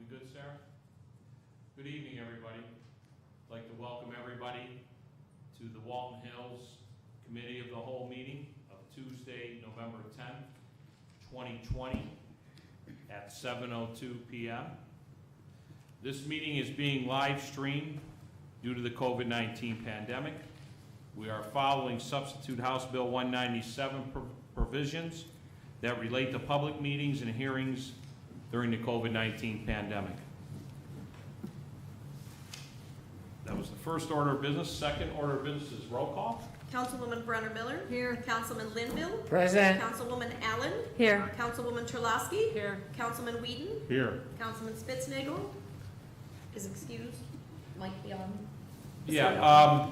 We good, Sarah? Good evening, everybody. I'd like to welcome everybody to the Walton Hills Committee of the Whole meeting of Tuesday, November 10th, 2020 at 7:02 p.m. This meeting is being live streamed due to the COVID-19 pandemic. We are following Substitute House Bill 197 provisions that relate to public meetings and hearings during the COVID-19 pandemic. That was the first order of business. Second order of business is roll call. Councilwoman Brenner Miller. Here. Councilman Linville. Present. Councilwoman Allen. Here. Councilwoman Terlasky. Here. Councilman Whedon. Here. Councilman Spitznagel is excused. Might be on. Yeah,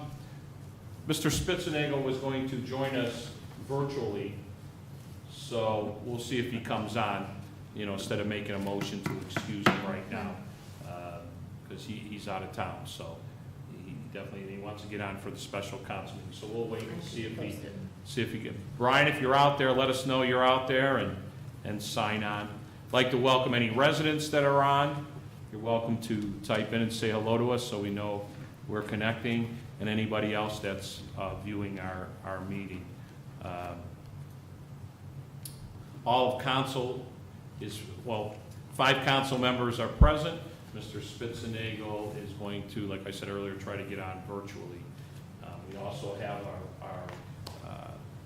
Mr. Spitznagel was going to join us virtually, so we'll see if he comes on, instead of making a motion to excuse him right now, because he's out of town, so he wants to get on for the special council meeting, so we'll wait and see if he can. Brian, if you're out there, let us know you're out there and sign on. I'd like to welcome any residents that are on. You're welcome to type in and say hello to us so we know we're connecting, and anybody else that's viewing our meeting. All of council is, 5 council members are present. Mr. Spitznagel is going to, like I said earlier, try to get on virtually. We also have our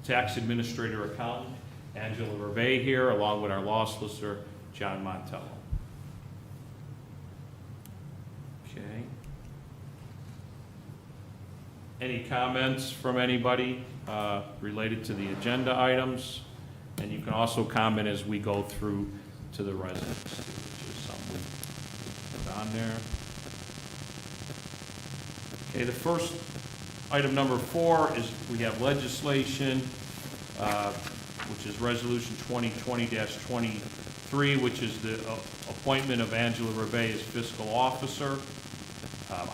tax administrator accountant, Angela Reve, here, along with our law solicitor, John Montello. Okay. Any comments from anybody related to the agenda items? And you can also comment as we go through to the residents, which is something we put on there. Okay, the first item number 4 is we have legislation, which is resolution 2020-23, which is the appointment of Angela Reve as fiscal officer.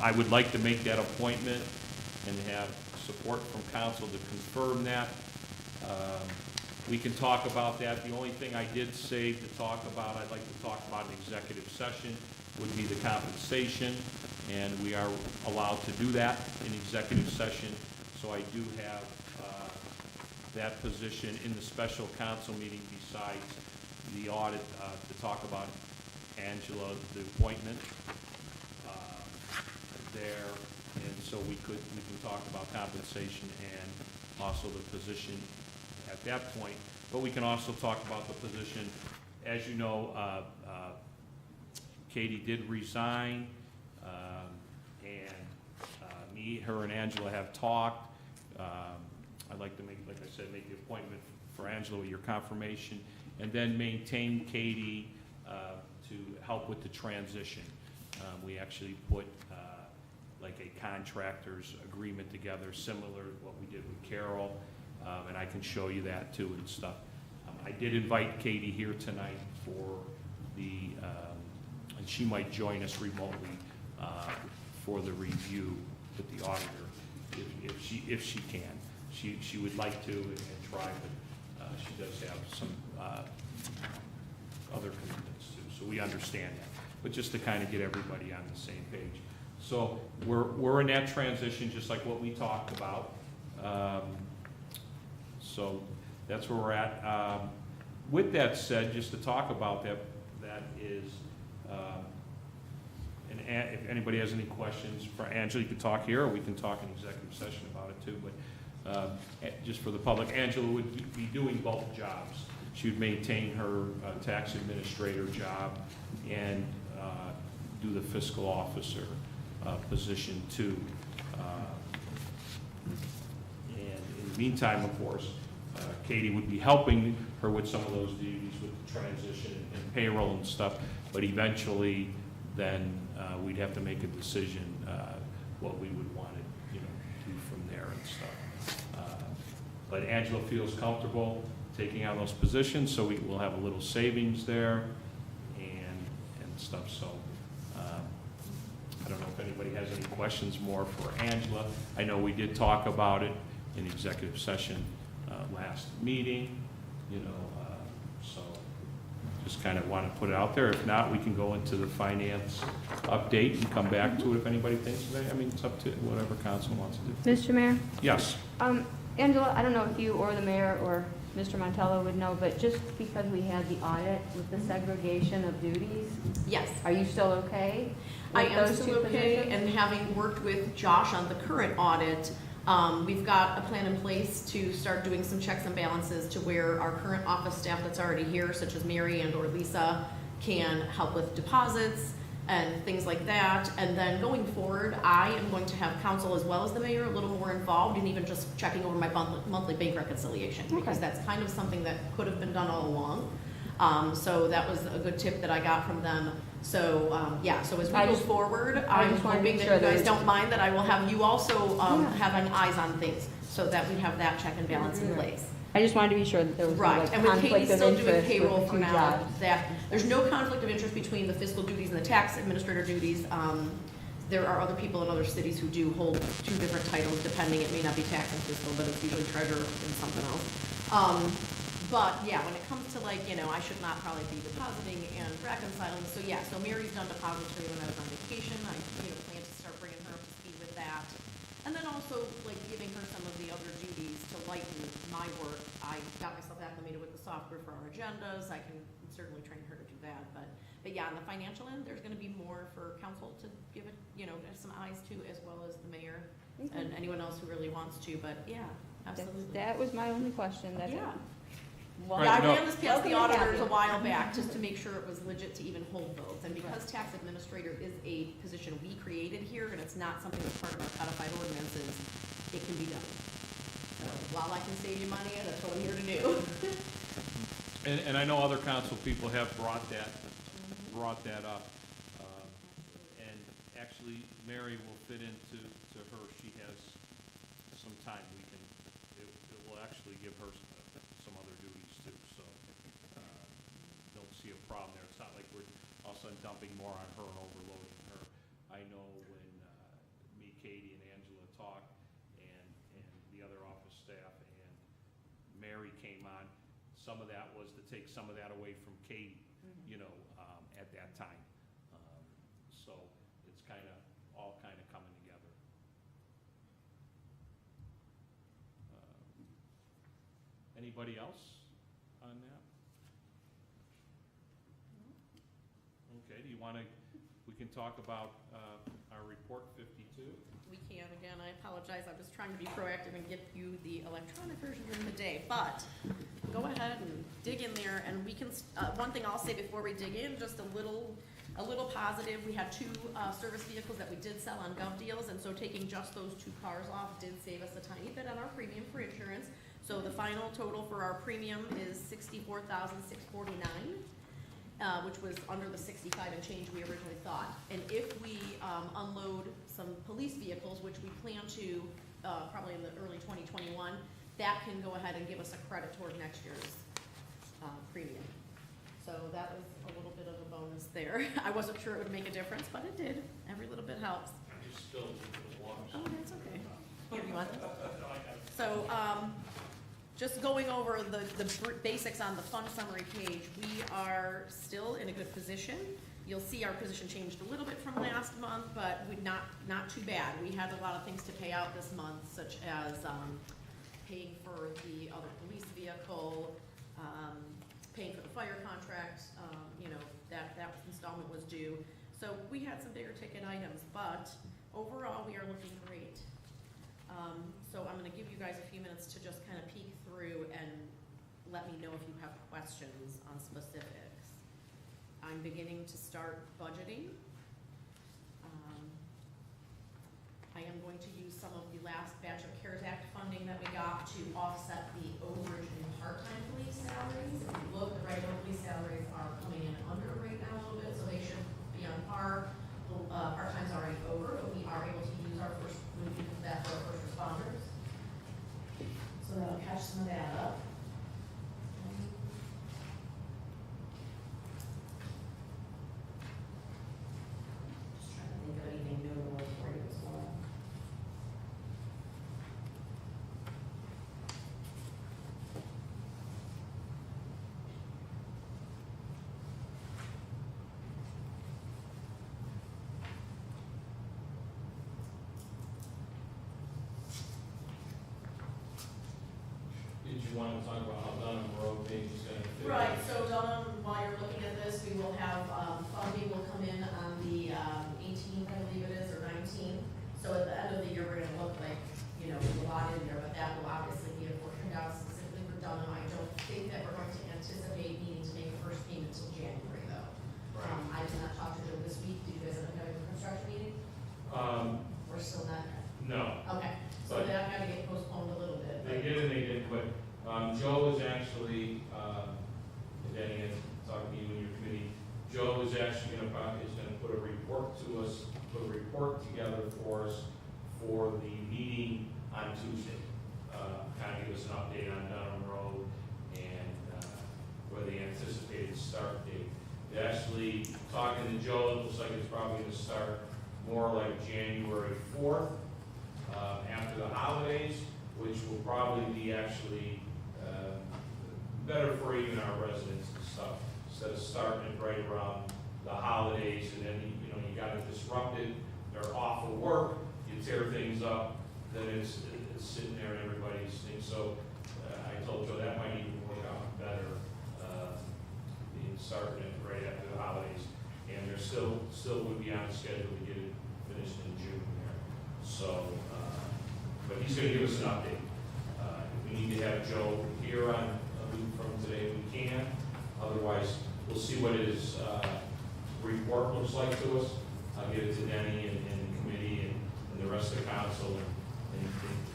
I would like to make that appointment and have support from council to confirm that. We can talk about that. The only thing I did say to talk about, I'd like to talk about in executive session, would be the compensation, and we are allowed to do that in executive session. So I do have that position in the special council meeting besides the audit to talk about Angela, the appointment there. And so we can talk about compensation and also the position at that point. But we can also talk about the position. As you know, Katie did resign, and her and Angela have talked. I'd like to make the appointment for Angela with your confirmation, and then maintain Katie to help with the transition. We actually put like a contractor's agreement together, similar to what we did with Carol, and I can show you that too and stuff. I did invite Katie here tonight for the, and she might join us remotely for the review with the auditor if she can. She would like to and try, but she does have some other commitments too, so we understand that. But just to kind of get everybody on the same page. So we're in that transition, just like what we talked about. So that's where we're at. With that said, just to talk about that is, and if anybody has any questions for Angela, you can talk here, or we can talk in executive session about it too. But just for the public, Angela would be doing both jobs. She would maintain her tax administrator job and do the fiscal officer position too. And in the meantime, of course, Katie would be helping her with some of those duties with the transition and payroll and stuff, but eventually then we'd have to make a decision what we would want to do from there and stuff. But Angela feels comfortable taking on those positions, so we will have a little savings there and stuff. So I don't know if anybody has any questions more for Angela. I know we did talk about it in executive session last meeting, so just kind of want to put it out there. If not, we can go into the finance update and come back to it if anybody thinks of it. I mean, it's up to whatever council wants to do. Mr. Mayor? Yes. Angela, I don't know if you or the mayor or Mr. Montello would know, but just because we had the audit with the segregation of duties, Yes. are you still okay? I with am those still two okay, positions? and having worked with Josh on the current audit, we've got a plan in place to start doing some checks and balances to where our current office staff that's already here, such as Mary and or Lisa, can help with deposits and things like that. And then going forward, I am going to have council as well as the mayor a little more involved in even just checking over my monthly bank reconciliation, because Okay. that's kind of something that could have been done all along. So that was a good tip that I got from them. So, yeah, so as we I go just- forward, I I'm just wanted to hoping make that sure you that guys it's- don't mind that I will have you also Yeah. having eyes on things, so that we have that check and balance in Mhm. place. I just wanted to be sure that there was no Right, like and with Katie conflict of still doing interest with payroll the for two now, jobs. that, there's no conflict of interest between the fiscal duties and the tax administrator duties. There are other people in other cities who do hold two different titles, depending, it may not be tax and fiscal, but it's usually treasurer and something else. But, yeah, when it comes to like, I should not probably be depositing and reconciling, so yeah, so Mary's done depository when I was on vacation, I, plan to start bringing her up to speed with that. And then also, like, giving her some of the other duties to lighten my work. I got myself acclimated with the software for our agendas, I can certainly train her to do that, but yeah, on the financial end, there's gonna be more for council to give it, some eyes to, as well as the mayor Okay. and anyone else who really wants to, but yeah, absolutely. That was my only question, that's it. Yeah. Well, Right, Yeah, I no. ran this past the Welcome to auditors a Kathy. while back, just to make sure it was legit to even hold both. And because tax administrator is a position we created here, and it's not something that's part of our codified ordinances, it can be done. So while I can save you money, that's what I'm here to do. And I know other council people have brought that up. And actually, Mary will fit into her. She has some time. It will actually give her some other duties too. So don't see a problem there. It's not like we're all of a sudden dumping more on her and overloading her. I know when me, Katie, and Angela talked, and the other office staff, and Mary came on, some of that was to take some of that away from Katie, at that time. So it's all coming together. Anybody else on that? Okay, do you want to, we can talk about our report 52? We can, again, I apologize, I'm just trying to be proactive and get you the electronic version during the day, but go ahead and dig in there, and we can, one thing I'll say before we dig in, just a little positive, we had two service vehicles that we did sell on Gov Deals, and so taking just those two cars off did save us a tiny bit on our premium for insurance. So the final total for our premium is $64,649. Which was under the 65 and change we originally thought. And if we unload some police vehicles, which we plan to probably in the early 2021, that can go ahead and give us a credit toward next year's premium. So that was a little bit of a bonus there. I wasn't sure it would make a difference, but it did. Every little bit helps. Still the water. Oh, that's okay. Here, you want this? So, just going over the basics on the fund summary page, we are still in a good position. You'll see our position changed a little bit from last month, but not too bad. We had a lot of things to pay out this month, such as paying for the other police vehicle, paying for the fire contract, that installment was due. So we had some bigger ticket items, but overall, we are looking great. So I'm gonna give you guys a few minutes to just kind of peek through and let me know if you have questions on specifics. I'm beginning to start budgeting. I am going to use some of the last batch of CARES Act funding that we got to offset the overage in part-time police salaries. If you look, the regular police salaries are coming in under right now a little bit, so they should be on par. Part-time's already over, but we are able to use that for our first responders. So that'll catch some of that up. Just trying to think of anything notable for you as well. did you want to talk about how Dunham Road page is going to fit? Right, so Dunham, while you're looking at this, we will have, funding will come in on the 18th, I believe it is, or 19th. So at the end of the year, we're gonna look like, you know, there's a lot in there, but that will obviously be apportioned out specifically for Dunham. I don't think that we're going to anticipate needing to make a first payment until January, though. Right. I did not talk to Joe this week. Did you guys end up having a construction meeting? We're still not. No. Okay, so But- that got to get postponed a little bit. They did and they didn't, but Joe was actually, and Danny had talked to you and your committee, Joe is actually gonna put a report to us, put a report together for us for the meeting on Tuesday. Kind of give us an update on Dunham Road and where the anticipated start date. Actually, talking to Joe, it looks like it's probably gonna start more like January 4th, after the holidays, which will probably be actually better for even our residents and stuff, instead of starting it right around the holidays, and then, you know, you got it disrupted, they're off of work, you tear things up, then it's sitting there in everybody's thing. So I told Joe that might even work out better, being starting it right after the holidays, and they're still would be on schedule to get it finished in June there. So, but he's gonna give us an update. If we need to have Joe here on a week from today, we can. Otherwise, we'll see what his report looks like to us. I'll give it to Denny and the committee and the rest of the council and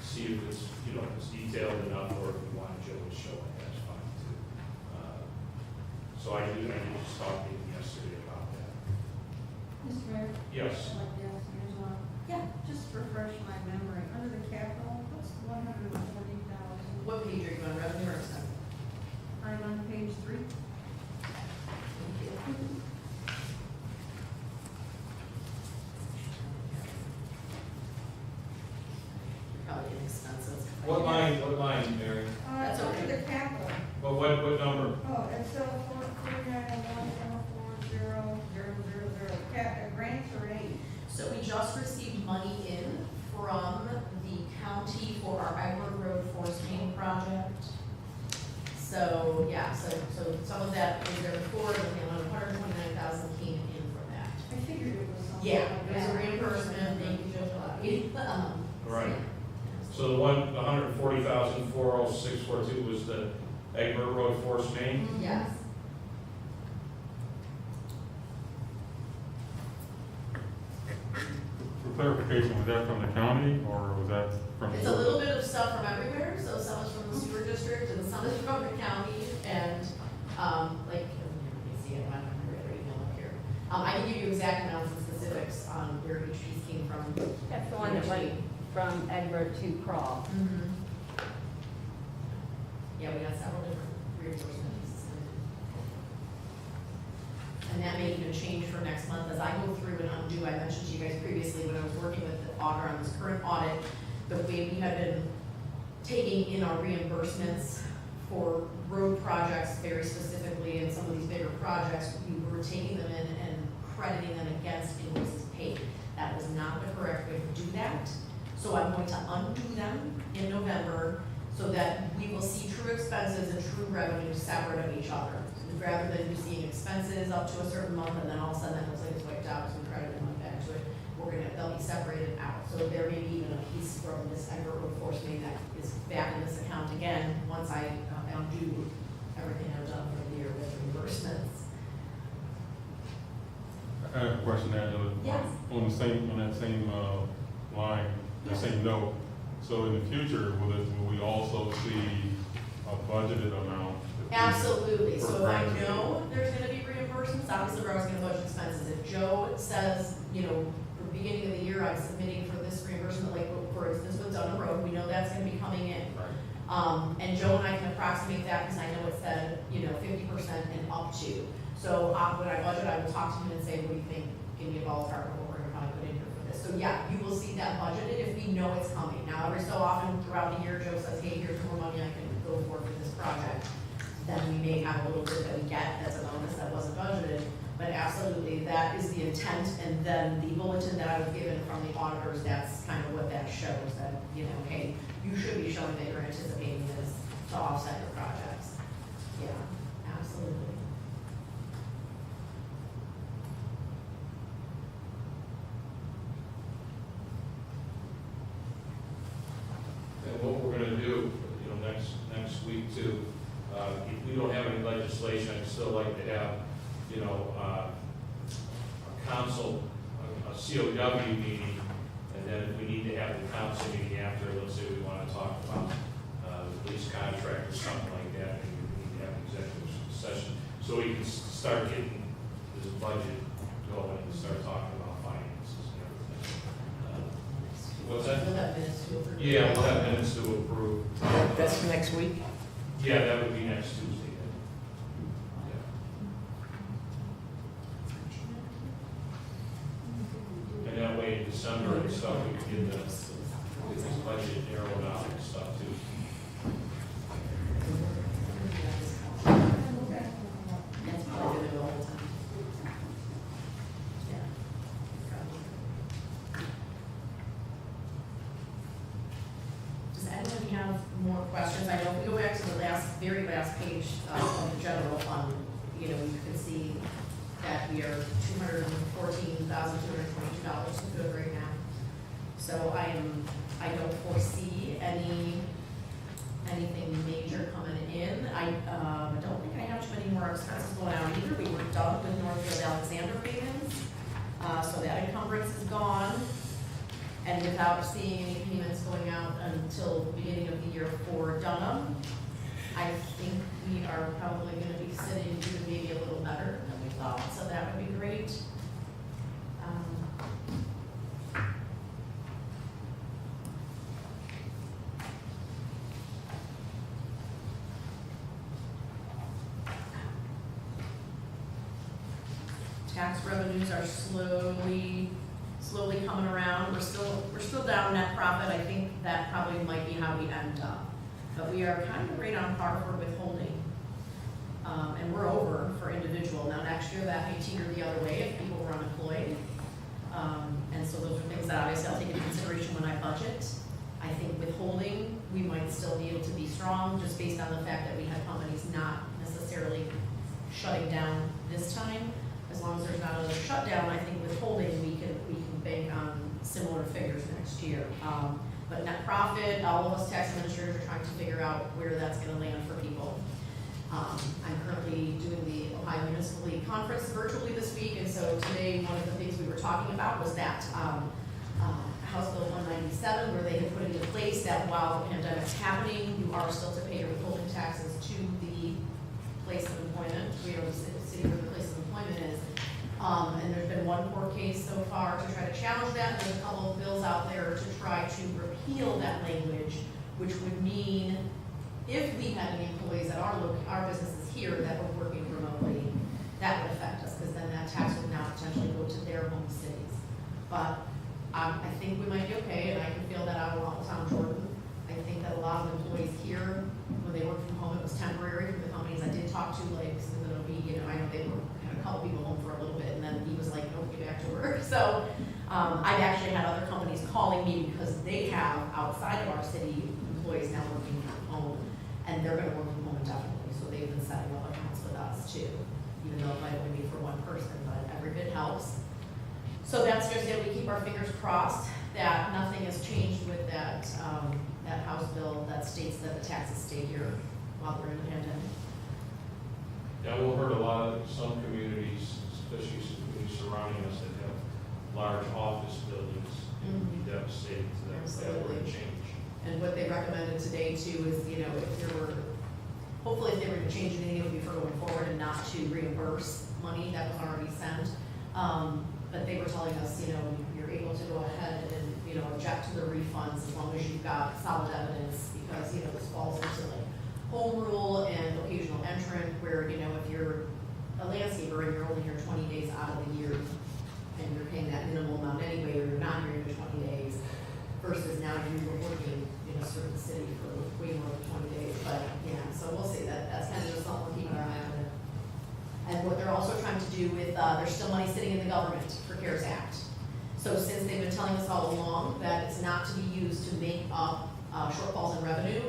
see if it's, you know, if it's detailed enough, or if we want Joe to show it, that's fine too. So I did just talk to him yesterday about that. Mr. Mayor? Yes. I'd like to ask Angela. Yeah. Just refresh my memory. Under the capital, what's the 140,000? What page are you on, revenue or expense? I'm on page 3. Thank you. Probably inexpensive. What line, Mary? That's Under okay. the capital. But what number? Oh, it's 4901,000,000. Grants or aid? So we just received money in from the county for our Edward Road Force Main project. So, yeah, so some of that was there before, and then 129,000 came in from that. I figured it was something. Yeah, like it was a that. reimbursement, thank you, Joe Gillespie. Right. So the 140,40642 was the Egbert Road Force Main? Yes. For clarification, was that from the county or was that from? It's a little bit of stuff from everywhere, so some is from the sewer district and some is from the county, and, like, you can see it, I don't have it right now up here. I can give you exact amounts and specifics on where each piece came from. That's the one that went from Egbert to Crawl. Mm-hmm. Yeah, we got several different reimbursements. And that may even change for next month as I go through and undo. I mentioned to you guys previously when I was working with the auditor on this current audit, the way we have been taking in our reimbursements for road projects very specifically, and some of these bigger projects, we were taking them in and crediting them against invoices paid. That was not the correct way to do that. So I'm going to undo them in November so that we will see true expenses and true revenue separate of each other. Rather than you seeing expenses up to a certain month and then all of a sudden that looks like it's wiped out as we credit the money back to it, they'll be separated out. So there may be even a piece from this Egbert Road Force Main that is back in this account again, once I undo everything I've done for the year with reimbursements. I have a question, Angela. Yes. On that same line, the same note. So in the future, will we also see a budgeted amount? Absolutely, so if I For know there's gonna be reimbursements, obviously we're always gonna budget expenses. If Joe says, you know, for the beginning of the year, I'm submitting for this reimbursement, like for instance with Dunham Road, we know that's gonna be coming in. Right. And Joe and I can approximate that, because I know it said, you know, 50% and up to. So when I budget, I will talk to him and say, what do you think, give me a ballpark of what we're gonna probably put in here for this. So yeah, you will see that budgeted if we know it's coming. Now, every so often throughout the year, Joe says, hey, here's more money I can go for this project. Then we may have a little bit that we get that's a bonus that wasn't budgeted. But absolutely, that is the intent, and then the bulletin that I was given from the auditors, that's kind of what that shows, that, you know, hey, you should be showing that you're anticipating this to offset your projects. Yeah, absolutely. And what we're gonna do, next week too, if we don't have any legislation, I'd still like to have, a council, a COW meeting, and then if we need to have the council meeting after, let's say we wanna talk about, the police contract or something like that, maybe we need to have an executive session, so we can start getting this budget going and start talking about finances and everything. What's that? We'll have minutes to approve. Yeah, we'll have minutes to approve. That's for next week? Yeah, that would be next Tuesday then. Yeah. And that way in December and stuff, we can get this budget narrowed out and stuff too. That's probably gonna go all the time. Yeah. Does anyone have more questions? I know if we go back to the very last page of the general fund, you can see that we are $214,222 to good right now. So I don't foresee anything major coming in. I don't think I have too many more expenses going out either. We were done with Northfield Alexander payments, so that encumbrance is gone. And without seeing any payments going out until the beginning of the year for Dunham, I think we are probably gonna be sitting even maybe a little better than we thought, so that would be great. Tax revenues are slowly coming around. We're still down net profit. I think that probably might be how we end up. But we are kind of right on par for withholding. And we're over for individual. Now next year that may teeter the other way if people were unemployed. And so those are things that obviously I'll take into consideration when I budget. I think withholding, we might still be able to be strong just based on the fact that we had companies not necessarily shutting down this time. As long as there's not another shutdown, I think withholding, we can bank on similar figures next year. But net profit, all of us tax administrators are trying to figure out where that's gonna land for people. I'm currently doing the Ohio Municipal League Conference virtually this week, and so today, one of the things we were talking about was that, House Bill 197, where they had put into place that while the pandemic's happening, you are still to pay your withholding taxes to the place of employment, the city where the place of employment is. And there's been one court case so far to try to challenge that. There's a couple of bills out there to try to repeal that language, which would mean if we had any employees at our businesses here that were working remotely, that would affect us, because then that tax would now potentially go to their home cities. But I think we might be okay, and I can feel that out of Walton, Jordan. I think that a lot of employees here, when they work from home, it was temporary for the companies I did talk to, like, Susan and Obi, I know they had a couple people home for a little bit, and then he was like, nope, get back to work. So I've actually had other companies calling me because they have outside of our city employees now working from home, and they're gonna work from home indefinitely, so they've been setting up accounts with us too, even though it might only be for one person, but every bit helps. So that's just it. We keep our fingers crossed that nothing has changed with that House bill that states that the taxes stay here while we're in the pandemic. That will hurt a lot of some communities, especially some communities surrounding us that have large office buildings. It would be devastating to them if that were to change. And what they recommended today too is, hopefully if they were to change anything, it would be for going forward and not to reimburse money that was already sent. But they were telling us, you're able to go ahead and, object to the refunds as long as you've got solid evidence, because, this falls into like home rule and occasional entrant, where, if you're a landscaper and you're only here 20 days out of the year, and you're paying that minimal amount anyway, or you're not here for 20 days, versus now you were working in a certain city for way more than 20 days. But yeah, so we'll see. That's kind of just something we're keeping our eye on. And what they're also trying to do with, there's still money sitting in the government for CARES Act. So since they've been telling us all along that it's not to be used to make up shortfalls in revenue,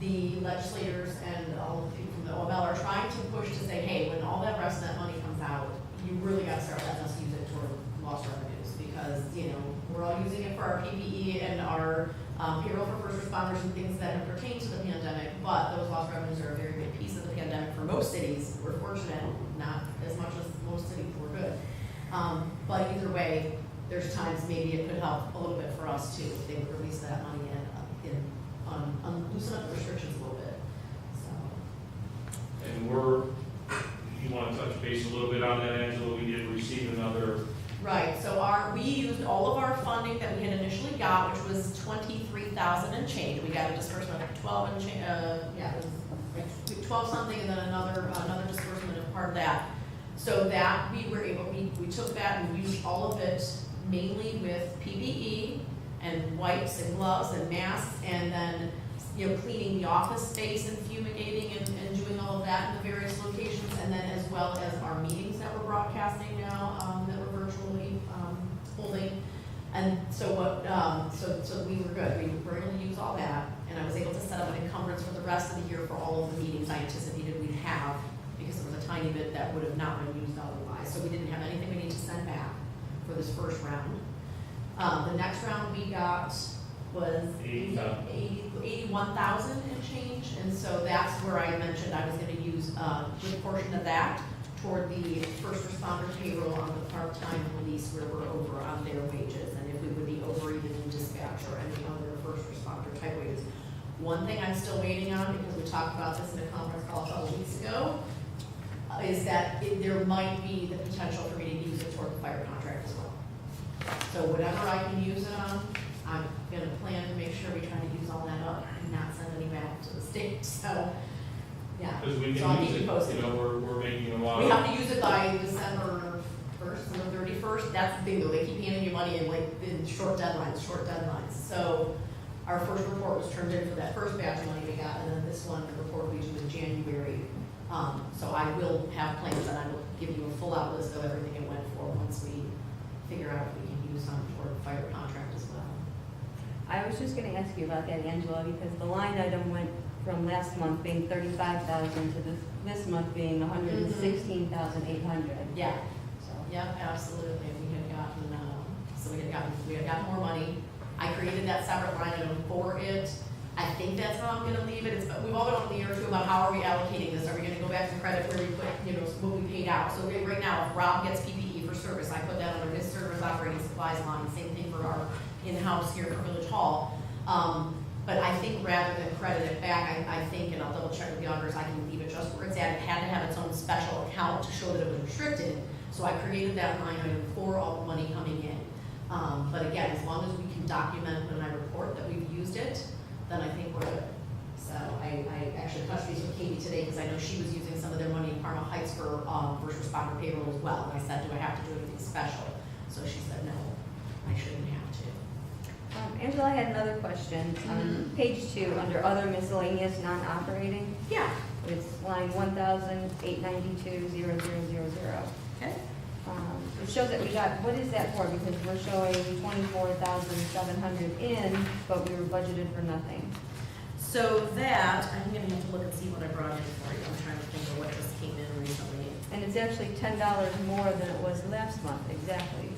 the legislators and all the people from the OML are trying to push to say, hey, when all that rest of that money comes out, you really gotta start letting us use it toward lost revenues, because, you know, we're all using it for our PPE and our payroll for first responders and things that have pertained to the pandemic, but those lost revenues are a very big piece of the pandemic for most cities. We're fortunate, not as much as most cities, we're good. But either way, there's times maybe it could help a little bit for us too, if they would release that money and loosen up the restrictions a little bit, so. And you want to touch base a little bit on that, Angela? We did receive another. Right, so we used all of our funding that we had initially got, which was 23,000 and change. We got a disbursement of 12 and change, it was like 12 something, and then another disbursement of part of that. So that we were able, we took that and used all of it mainly with PPE and wipes and gloves and masks, and then, you know, cleaning the office space and fumigating and doing all of that in the various locations, and then as well as our meetings that we're broadcasting now, that we're virtually holding. And so so we were good. We were able to use all that, and I was able to set up an encumbrance for the rest of the year for all of the meetings I anticipated we'd have, because there was a tiny bit that would have not been used otherwise. So we didn't have anything we need to send back for this first round. The next round we got was 81,000 and change, and so that's where I mentioned I was gonna use a good portion of that toward the first responder payroll on the part-time police, where we're over on their wages, and if we would be over even in dispatch or any other first responder type wages. One thing I'm still waiting on, because we talked about this in a conference call a couple weeks ago, is that there might be the potential for me to use it toward the fire contract as well. So whatever I can use it on, I'm gonna plan to make sure we try to use all that up and not send any back to the state, so, yeah. Because we So I'll can keep use you it, posted. you know, we're making a lot We of. have to use it by December 1st, or 31st, that's the thing though, they keep handing you money in like, in short deadlines. So our first report was turned in for that first batch of money we got, and then this one, the report we do in January. So I will have plans, and I will give you a full out list of everything it went for once we figure out if we can use some toward the fire contract as well. I was just gonna ask you about that, Angela, because the line item went from last month being 35,000 to this month being 116,800. Yeah. So, Yep, absolutely. We had gotten more money. I created that separate line item for it. I think that's how I'm gonna leave it. We've all been on the air too about how are we allocating this? Are we gonna go back to credit where we put, you know, what we paid out? So right now, if Rob gets PPE for service, I put that under his service operating supplies line. Same thing for our in-house here for Village Hall. But I think rather than credit it back, I think, and I'll double check with the auditors, I can leave it just where it's at. It had to have its own special account to show that it was restricted. So I created that line item for all the money coming in. But again, as long as we can document when I report that we've used it, then I think we're good. So I actually touched base with Katie today, because I know she was using some of their money in Parma Heights for first responder payroll as well. And I said, do I have to do anything special? So she said, no, I shouldn't have to. Angela, I had another question. On page 2, under other miscellaneous non-operating, Yeah. it's line 1,892,0000. Okay. It shows that we got, what is that for? Because we're showing 24,700 in, but we were budgeted for nothing. So that, I'm gonna have to look and see what I brought in for you. I'm trying to think of what just came in recently. And it's actually $10 more than it was last month, exactly.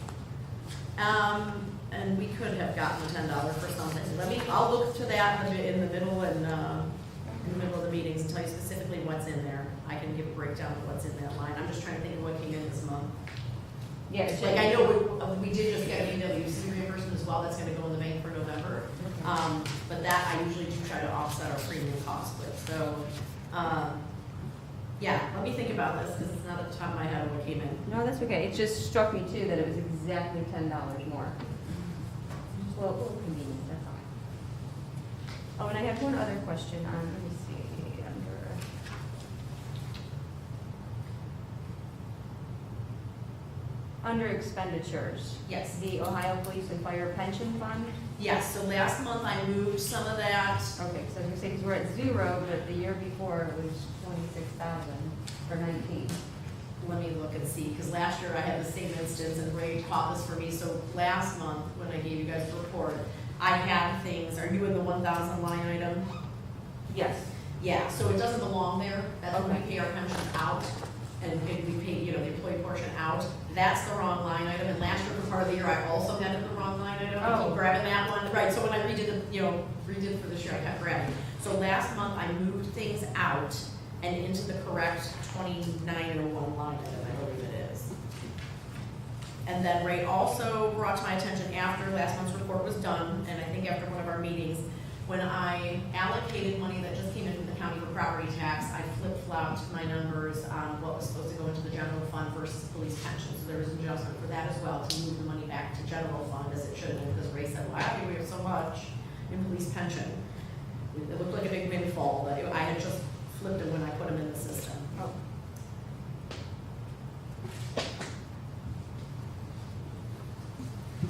And we could have gotten $10 for something. I'll look to that in the middle and, in the middle of the meetings and tell you specifically what's in there. I can give a breakdown of what's in that line. I'm just trying to think of what came in this month. Yeah, it's Like, I know we did just get an EWC reimbursement as well, that's gonna go in the bank for November. But that I usually do try to offset our premium costs with, so, yeah, let me think about this, because it's not at the top of my head what came in. No, that's okay. It just struck me too that it was exactly $10 more. Well, convenient, that's all. Oh, and I have one other question on, let me see, under expenditures, Yes. the Ohio Police and Fire Pension Fund. Yes, so last month I moved some of that. Okay, so you say, because we're at 0, but the year before it was 26,000 for 19. Let me look and see, because last year I had the same instance and Ray caught this for me. So last month, when I gave you guys a report, I had things, are you in the 1,000 line item? Yes. Yeah, so it doesn't belong there, that's when we pay our pensions out, and we pay, you know, the employee portion out. That's the wrong line item, and last year for part of the year, I also had it the wrong line item, I keep grabbing that one, right, so when I redid the, you know, redid it for this year, I kept grabbing. So last month, I moved things out and into the correct 2901 line item, I believe it is. And then Ray also brought to my attention after last month's report was done, and I think after one of our meetings, when I allocated money that just came in from the county for property tax, I flip-flopped my numbers on what was supposed to go into the general fund versus police pension. So there was an adjustment for that as well, to move the money back to general fund as it should have, because Ray said, well, I think we have so much in police pension. It looked like a big windfall, but I had just flipped them when I put them in the system.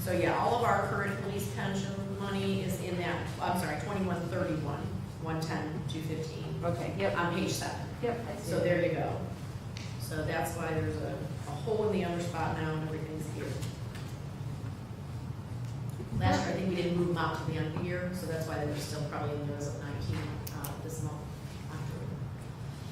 So yeah, all of our current police pension money is in that, I'm sorry, 2131, 110, 215. Okay, yep. On page 7. Yep, I see. So there you go. So that's why there's a hole in the other spot now and everything's here. Last year, I think we didn't move them out to the end of the year, so that's why they were still probably in there as of 19 this month.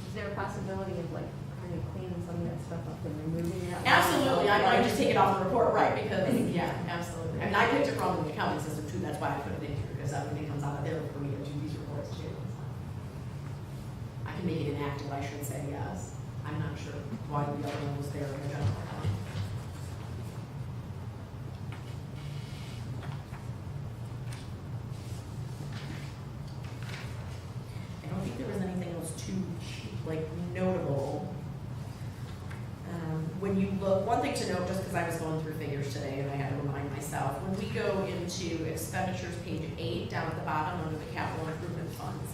Is there a possibility of like kind of cleaning some of that stuff up and removing that? Absolutely, I might just take it off the report, right, because, yeah, absolutely. I mean, I picked it wrong in the accounting system too, that's why I put it in here, because everything comes out of there for me to do these reports too. I can make it inactive, I should say, yes. I'm not sure why the other one was there in the general account. I don't think there was anything else too, like, notable. When you look, one thing to note, just because I was going through figures today and I had to remind myself, when we go into expenditures, page 8, down at the bottom under the capital improvement funds,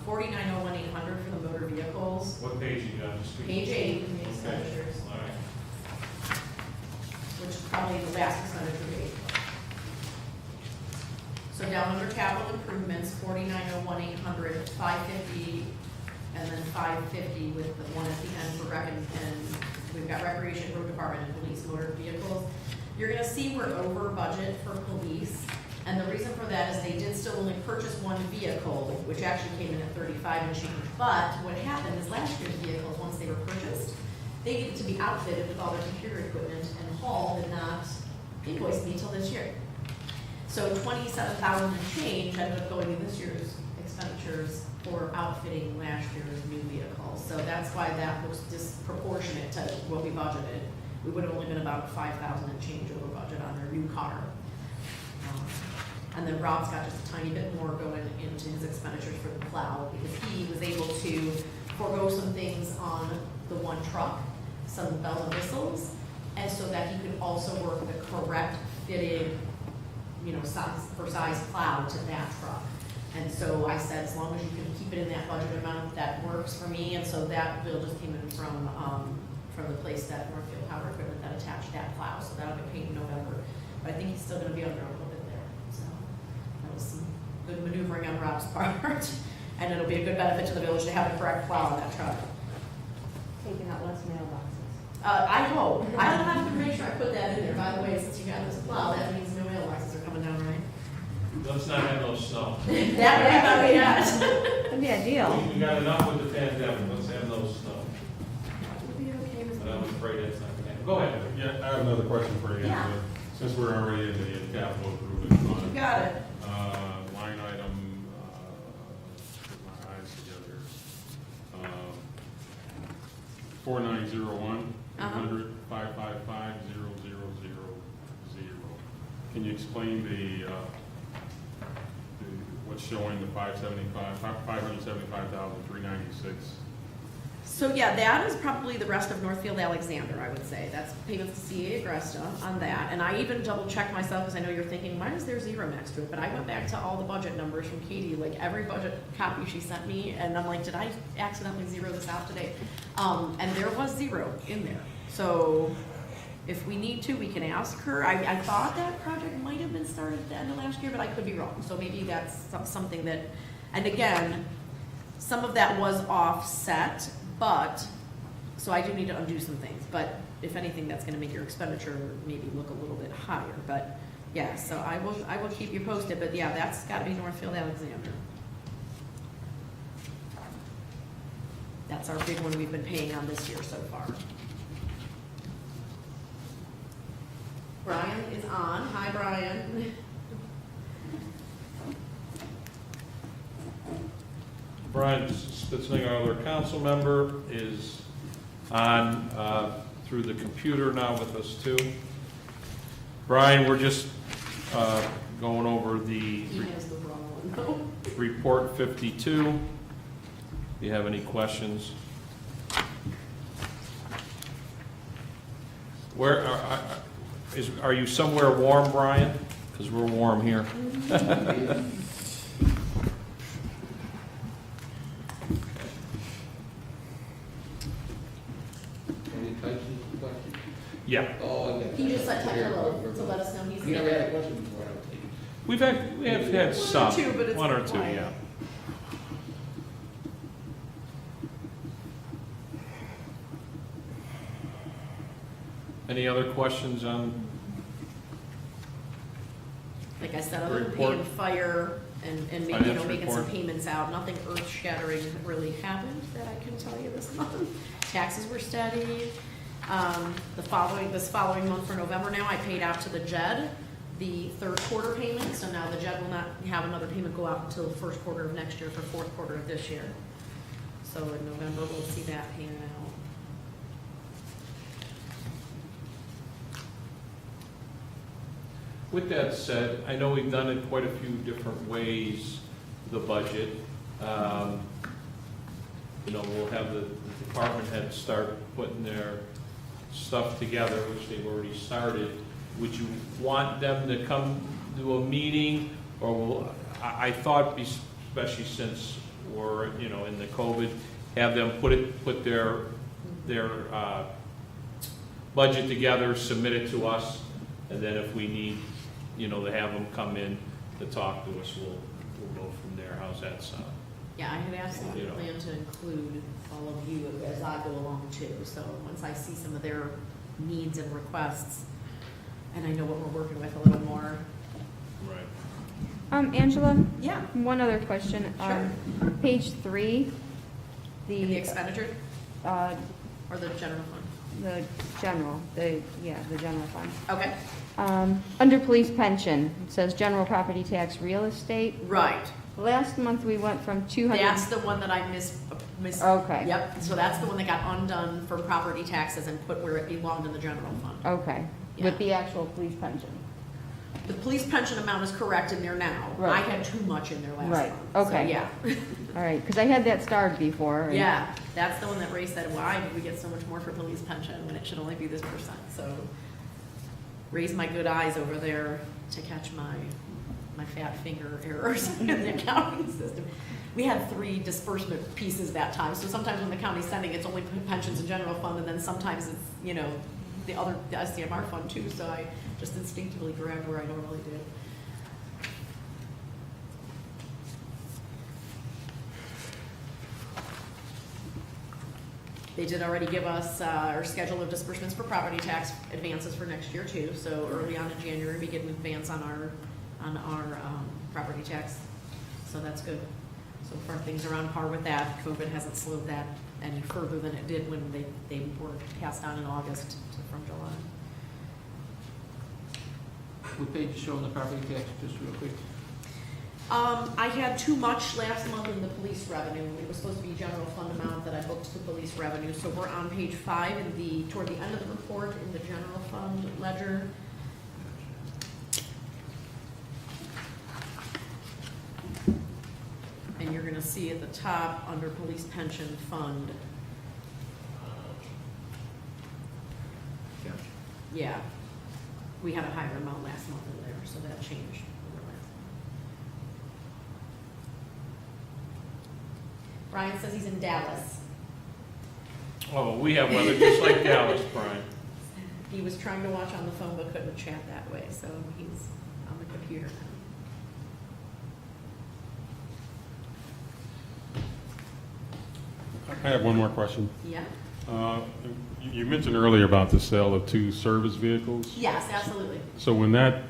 4901,800 for the motor vehicles, What page you got? Just read. page 8 in the expenditures, All right. which is probably the last expenditure page. So down under capital improvements, 4901,800, 550, and then 550 with the one at the end for rec, and we've got recreation, road department, and police motor vehicles. You're gonna see we're over budget for police, and the reason for that is they did still only purchase one vehicle, which actually came in at 35 and change. But what happened is last year's vehicles, once they were purchased, they needed to be outfitted with all their computer equipment, and Hall did not invoice me till this year. So 27,000 and change ended up going in this year's expenditures for outfitting last year's new vehicle. So that's why that looks disproportionate to what we budgeted. We would have only been about 5,000 and change over budget on their new car. And then Rob's got just a tiny bit more going into his expenditures for the plow, because he was able to forego some things on the one truck, some bells and whistles, and so that he could also work the correct fitted, you know, size plow to that truck. And so I said, as long as you can keep it in that budget amount, that works for me. And so that bill just came in from the place that Northfield Power Equipment that attached that plow. So that'll get paid in November. But I think he's still gonna be under a little bit there. So that was some good maneuvering on Rob's part. And it'll be a good benefit to the village to have the correct plow on that truck. Taking out less mailboxes. I hope. I'll have to make sure I put that in there. By the way, since you got this plow, that means no mailboxes are coming down, right? Let's not have no snow. That would be about it, yes. That'd be ideal. We got enough with the pandemic, let's have no snow. We'll be okay with But I'm that. afraid that's not gonna happen. Go ahead. Yeah, I have another question for you, Yeah. Angela. Since we're already in the capital improvement You fund, got it. line item, put my eyes together. 4901, 800, 555, 0000. Can you explain what's showing the 575,396? So yeah, that is probably the rest of Northfield Alexander, I would say. That's payments to CA Agresta on that. And I even double checked myself, because I know you're thinking, why is there zero next to it? But I went back to all the budget numbers from Katie, like every budget copy she sent me, and I'm like, did I accidentally zero this out today? And there was zero in there. So if we need to, we can ask her. I thought that project might have been started at the end of last year, but I could be wrong. So maybe that's something that, and again, some of that was offset, but, so I do need to undo some things. But if anything, that's gonna make your expenditure maybe look a little bit higher. But yeah, so I will keep you posted. But yeah, that's gotta be Northfield Alexander. That's our big one we've been paying on this year so far. Brian is on. Hi, Brian. Brian Spitzling, our other council member, is on through the computer now with us too. Brian, we're just going over the He has the wrong one, though. report 52. Do you have any questions? Where are you somewhere warm, Brian? Because we're warm here. Any questions? Yeah, Oh, okay. He just said touch hello to let us know he's You never had a there. question before, I don't think. we have had some, One or two, but it's one or been two, quiet. yeah. Any other questions on, Like I said, other than Report. paying fire and maybe, Finance making some report. payments out, nothing earth shattering really happened that I can tell you this month. Taxes were steady. This following month for November now, I paid out to the JED the third quarter payment, so now the JED will not have another payment go out until the first quarter of next year for fourth quarter of this year. So in November, we'll see that payment out. with that said, I know we've done it quite a few different ways, the budget. We'll have the department heads start putting their stuff together, which they've already started. Would you want them to come to a meeting, or I thought, especially since we're, in the COVID, have them put their budget together, submit it to us, and then if we need, to have them come in to talk to us, we'll go from there. How's that sound? Yeah, I had absolutely You know. planned to include all of you as I go along too. So once I see some of their needs and requests, and I know what we're working with a little more. Right. Angela, Yeah. one other question. Sure. Page 3, In the expenditure uh, or the general fund? the general fund. Okay, Under police pension, it says general property tax, real estate. right. Last month, we went from 200. That's the one that I missed. Okay. Yep, so that's the one that got undone for property taxes and put where it belonged in the general fund. Okay, Yeah. with the actual police pension. The police pension amount is correct in there now. I Right. had too much in there last Right, month. okay. So, yeah. All right, because I had that starred before. and- Yeah, that's the one that Ray said, why did we get so much more for police pension when it should only be this percent? So raise my good eyes over there to catch my fat finger errors in the accounting system. We had 3 disbursement pieces that time, so sometimes when the county's sending, it's only pensions and general fund, and then sometimes it's, the SDMR fund too, so I just instinctively grabbed where I normally do. They did already give us our schedule of disbursements for property tax advances for next year too. So early on in January, we get an advance on our property tax. So that's good. So far, things are on par with that. COVID hasn't slowed that any further than it did when they were passed on in August from July. What page is showing the property tax, just real quick? I had too much last month in the police revenue. It was supposed to be general fund amount that I booked to police revenue. So we're on page 5 toward the end of the report in the general fund ledger. And you're gonna see at the top, under police pension fund. Gotcha. Yeah, we had a higher amount last month in there, so that changed over last month. Brian says he's in Dallas. Oh, we have weather just like Dallas, Brian. He was trying to watch on the phone but couldn't chat that way, so he's on the computer now. I have one more question. Yeah? You mentioned earlier about the sale of 2 service vehicles. Yes, absolutely. So when that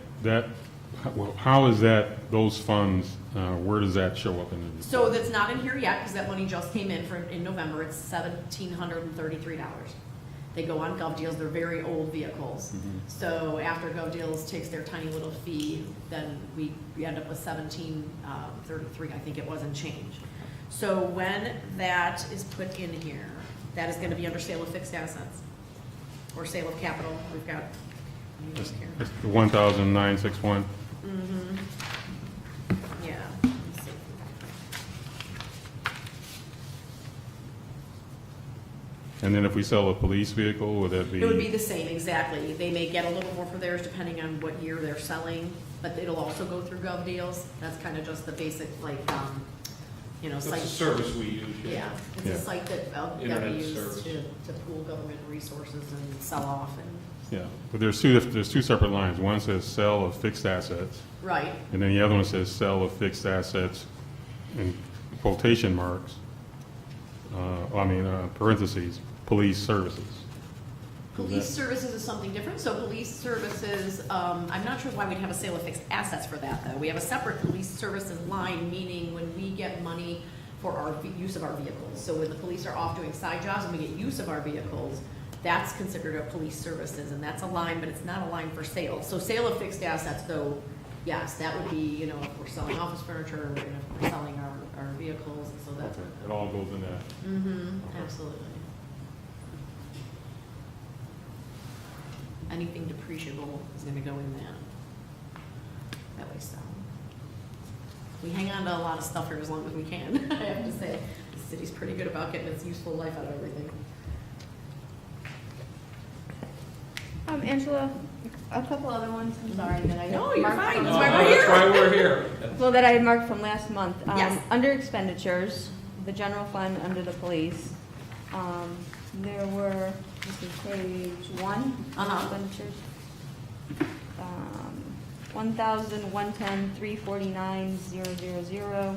Well, how is that, those funds, where does that show up in the? So that's not in here yet, because that money just came in in November, it's $1,733. They go on Gov Deals, they're very old vehicles. Mhm. So after Gov Deals takes their tiny little fee, then we end up with 1733, I think it was, and change. So when that is put in here, that is gonna be under sale of fixed assets, or sale of capital, we've got, let me look here. It's the 1,961. Mm-hmm. Yeah, let me see. And then if we sell a police vehicle, would that be? It would be the same, exactly. They may get a little more for theirs depending on what year they're selling, but it'll also go through Gov Deals. That's kind of just the basic, like, you know, That's site. a service we use. Yeah, it's Yeah. a site that gotta Internet be used service. to pool government resources and sell off and, Yeah, but there's two separate lines. One says sell of fixed assets, right. and then the other one says sell of fixed assets in quotation marks, parentheses, police services. Police services is something different, so police services, I'm not sure why we'd have a sale of fixed assets for that, though. We have a separate police services line, meaning when we get money for our use of our vehicles. So when the police are off doing side jobs and we get use of our vehicles, that's considered a police services, and that's a line, but it's not a line for sale. So sale of fixed assets, though, yes, that would be, you know, if we're selling office furniture, and if we're selling our vehicles, and so that's. It all goes in that. Mm-hmm, absolutely. Anything depreciable is gonna go in that. That way, so. We hang on to a lot of stuff here as long as we can, I have to say. The city's pretty good about getting its useful life out of everything. Angela, a couple other ones, I'm sorry, that I had No, you're marked fine. from- That's why we're here. That's why we're here. Well, that I had marked from last month. Yes. Under expenditures, the general fund under the police, there were, this is page 1, Uh-huh. expenditures. 1,110, 349, 000,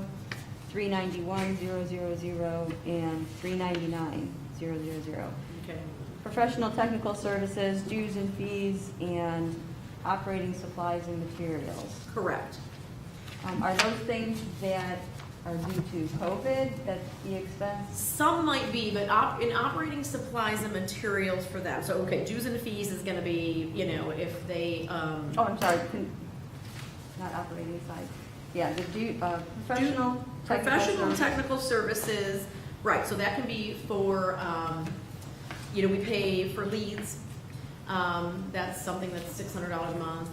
391, 000, and 399, 000. Okay. Professional technical services, dues and fees, and operating supplies and materials. Correct. Are those things that are due to COVID, that's the expense? Some might be, but in operating supplies and materials for them, so, okay, dues and fees is gonna be, you know, if they, Oh, I'm sorry, not operating side. Yeah, the professional technical professional services. technical services, right, so that can be for, you know, we pay for leads, that's something that's $600 a month.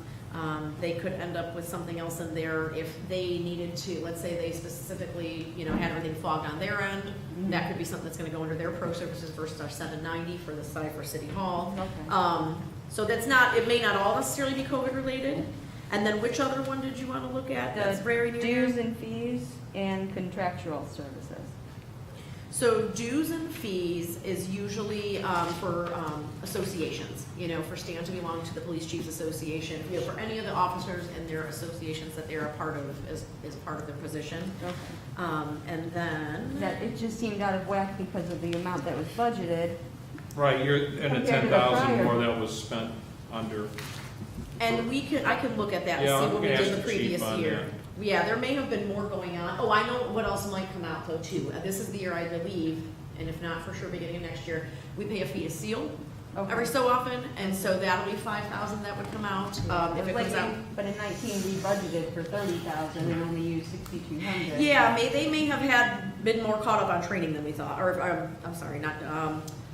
They could end up with something else in there if they needed to, let's say they specifically, you know, had everything fogged on their end. That could be something that's gonna go under their pro services versus our $790 for the site for City Hall. Okay. So that's not, it may not all necessarily be COVID related. And then which other one did you wanna look at that's very near you? Dues and fees and contractual services. So dues and fees is usually for associations, you know, for Stan to belong to the Police Chiefs Association, you know, for any of the officers and their associations that they're a part of as part of their position. Okay. And then, That, it just seemed out of whack because of the amount that was budgeted. Right, you're, and the Compared to the 10,000 prior. more that was spent under. and I can look at that and Yeah, see I'm what we gonna did ask the the chief previous on year. that. Yeah, there may have been more going on. Oh, I know what else might come out though too. This is the year I believe, and if not, for sure beginning of next year, we pay a fee to seal Okay. every so often, and so that'll be 5,000 that would come out, if it Like comes out. But in 19, we budgeted for 30,000 and only used 6,200. Yeah, they may have been more caught up on training than we thought, or, I'm sorry, not,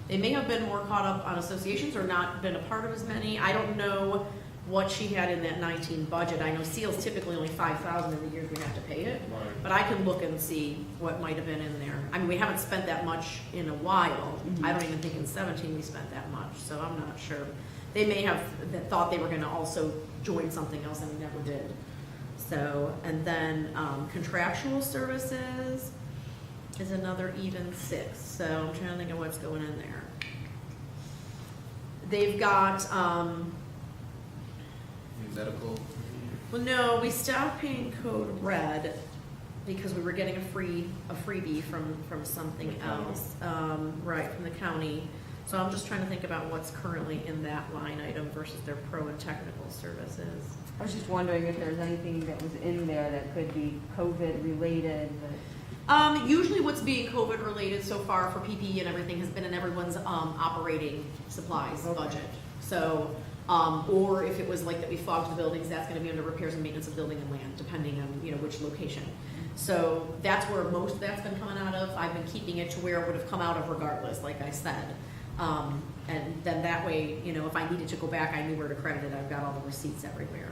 they may have been more caught up on associations or not been a part of as many. I don't know what she had in that 19 budget. I know SEAL's typically only 5,000 in the years we have to pay it, but I can look and see what might have been in there. I mean, we haven't spent that much in a while. Mhm. I don't even think in 17 we spent that much, so I'm not sure. They may have thought they were gonna also join something else and we never did. So, and then contractual services is another even 6, so I'm trying to think of what's going in there. They've got, Medical. well, no, we stopped paying Code Red because we were getting a freebie from something else, right, from the county. So I'm just trying to think about what's currently in that line item versus their pro and technical services. I was just wondering if there's anything that was in there that could be COVID related, but. Usually what's being COVID related so far for PPE and everything has been in everyone's, operating supplies Okay. budget. So, or if it was like that we fogged the buildings, that's gonna be under repairs and maintenance of building and land, depending on, you know, which location. So that's where most of that's been coming out of. I've been keeping it to where it would have come out of regardless, like I said. And then that way, you know, if I needed to go back, I knew where to credit it. I've got all the receipts everywhere.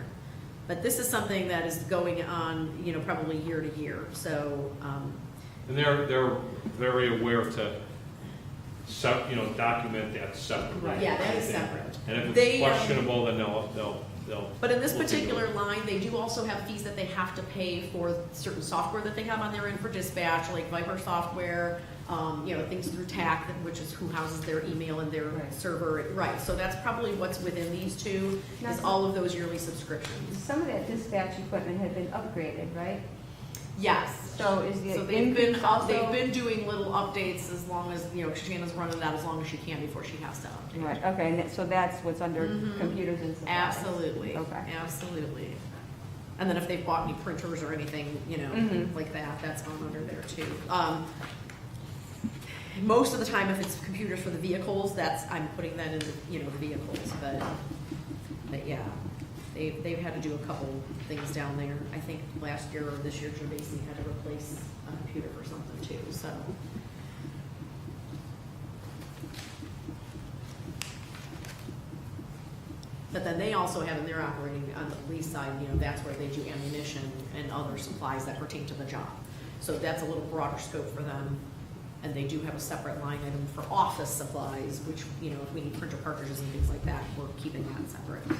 But this is something that is going on, you know, probably year to year, so, And they're very aware to document that separately. Right. yeah, that is separate. And if They, it's questionable, then they'll. But in this look into it. particular line, they do also have fees that they have to pay for certain software that they have on their end for dispatch, like Viper software, you know, things through TAC, which is who houses their email and their Right. server. Right, so that's probably what's within these two, Now, is all of those yearly subscriptions. some of that dispatch equipment had been upgraded, right? Yes. So is So the they've been, increase also? they've been doing little updates as long as, you know, Shanna's running that as long as she can before she has to update. Right, okay, and so that's what's under Mhm. computers and supplies? Absolutely, Okay. absolutely. And then if they've bought any printers or anything, you know, Mhm. like that, that's gone under there too. Most of the time, if it's computers for the vehicles, I'm putting that in, you know, the vehicles, but yeah. They've had to do a couple things down there. I think last year or this year, Gervaisi had to replace a computer for something too, so. But then they also have in their operating, on the police side, you know, that's where they do ammunition and other supplies that pertain to the job. So that's a little broader scope for them. And they do have a separate line item for office supplies, which, you know, if we need printer cartridges and things like that, we're keeping that separate, so.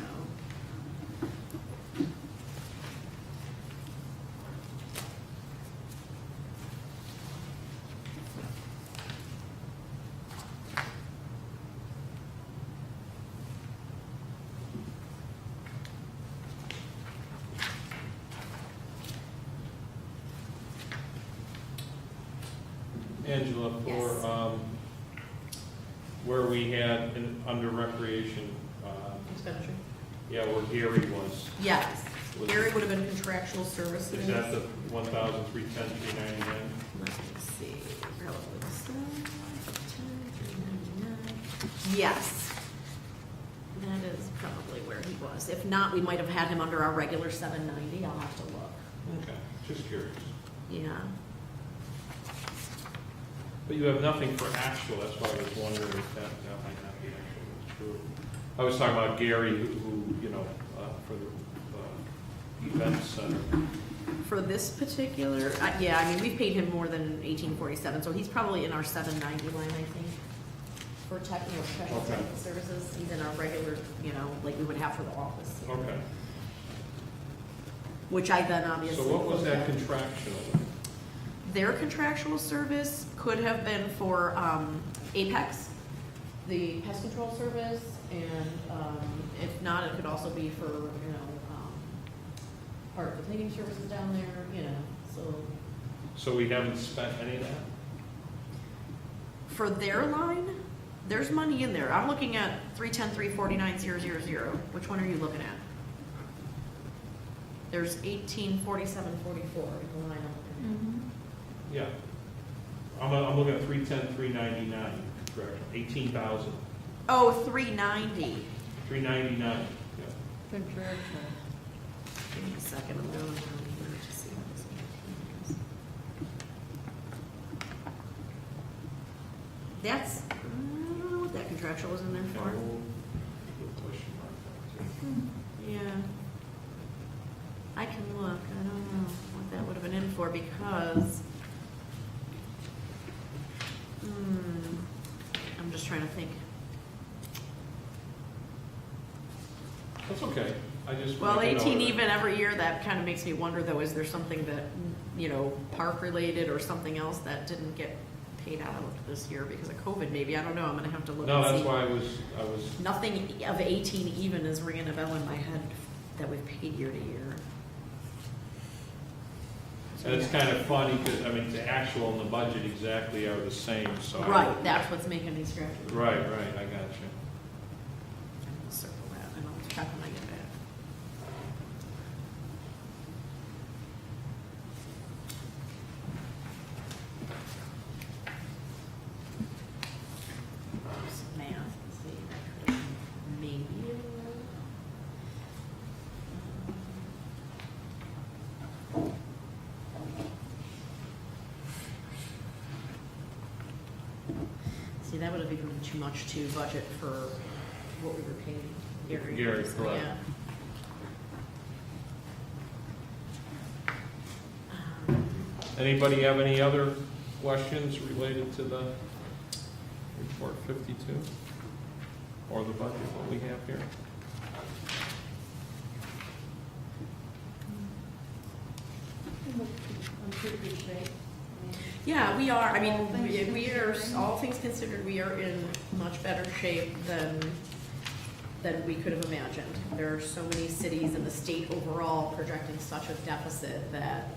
Angela, Yes. for, where we had under recreation, Expenditure? yeah, where Gary was. Yes. was- Gary would have been contractual services. Is that the 1,310, 399? Let me see. Relative sum, 10,399. Yes. That is probably where he was. If not, we might have had him under our regular 790. I'll have to look. Okay, just curious. Yeah. But you have nothing for actual, that's why I was wondering if that might not be actually true. I was talking about Gary, who you know, for the event center. For this particular, yeah, I mean, we've paid him more than 1847, so he's probably in our 790 line, I think. For technical, professional Okay. technical services, he's in our regular, you know, like we would have for the office. Okay, Which I then obviously. so what was looked that at. contractual? Their contractual service could have been for Apex, the pest control service, and if not, it could also be for, you know, part of the cleaning services down there, you know, so. So we haven't spent any of that? For their line, there's money in there. I'm looking at 310,349,000. Which one are you looking at? There's 1847.44 in the line up there. Yeah. I'm looking at 310, 399, correct, 18,000, Oh, 390. 399, yeah. Contractual. Give me a second, I'm going down here to see what this is. That's, I don't know what that contractual was in there for. Good question mark there, too. Yeah. I can look, I don't know what that would have been in for because, I'm just trying to think. That's okay, I just. Well, make a note of 18 it. even every year, that kind of makes me wonder though, is there something that, you know, park related or something else that didn't get paid out this year because of COVID maybe? I don't know, I'm gonna have to look No, and see. that's why I was, Nothing of 18 even is ringing a bell in my head that we've paid year to year. So And it's kind of funny, because, I mean, the actual and the budget exactly are the same, so. Right, that's what's making me scratch. Right, I got you. Circle that, and I'll check when I get back. Some math, let's see, that could have maybe. See, that would have become too much to budget for what we were paying Gary. Gary, So, correct. yeah. Anybody have any other questions related to the report 52? Or the budget, what we have here? I'm pretty good shape. Yeah, we are, I mean, All things we are, considered. all things considered, we are in much better shape than we could have imagined. There are so many cities in the state overall projecting such a deficit that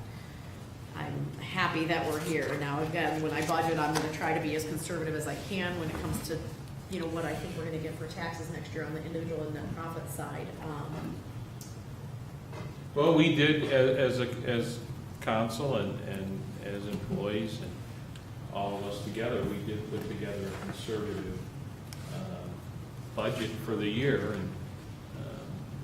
I'm happy that we're here. Now, again, when I budget, I'm gonna try to be as conservative as I can when it comes to, you know, what I think we're gonna get for taxes next year on the individual and net profit side. Well, we did, as council and as employees and all of us together, we did put together a conservative budget for the year, and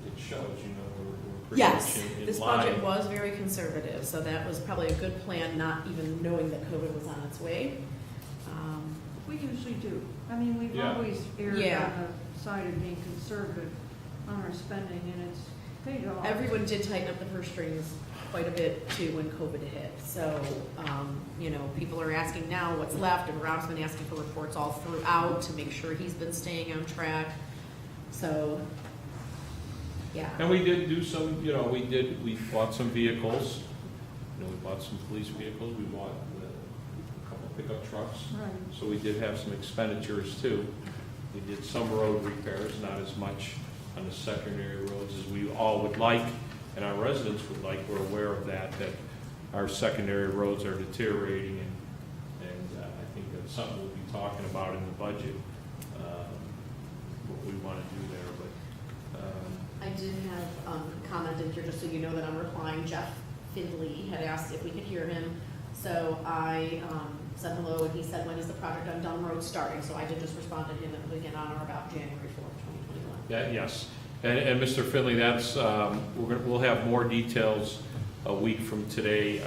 it shows, you know, we're pretty Yes, much in this line. budget was very conservative, so that was probably a good plan, not even knowing that COVID was on its way. We usually do. I mean, we've Yeah. always erred Yeah. on the side of being conservative on our spending, and it's paid off. Everyone did tighten up the purse strings quite a bit too when COVID hit. So, you know, people are asking now what's left, and Rob's been asking for reports all throughout to make sure he's been staying on track. So, yeah. And we did do some, you know, we bought some vehicles, you know, we bought some police vehicles, we bought a couple pickup trucks. Right. So we did have some expenditures too. We did some road repairs, not as much on the secondary roads as we all would like, and our residents would like. We're aware of that our secondary roads are deteriorating, and I think that's something we'll be talking about in the budget, what we want to do there, but, I did have a comment in here, just so you know that I'm replying. Jeff Findley had asked if we could hear him. So I said hello, and he said, when is the project on Dunn Road starting? So I did just respond to him, and again, on or about January 4th, 2021. yes. And Mr. Finley, that's, we'll have more details a week from today.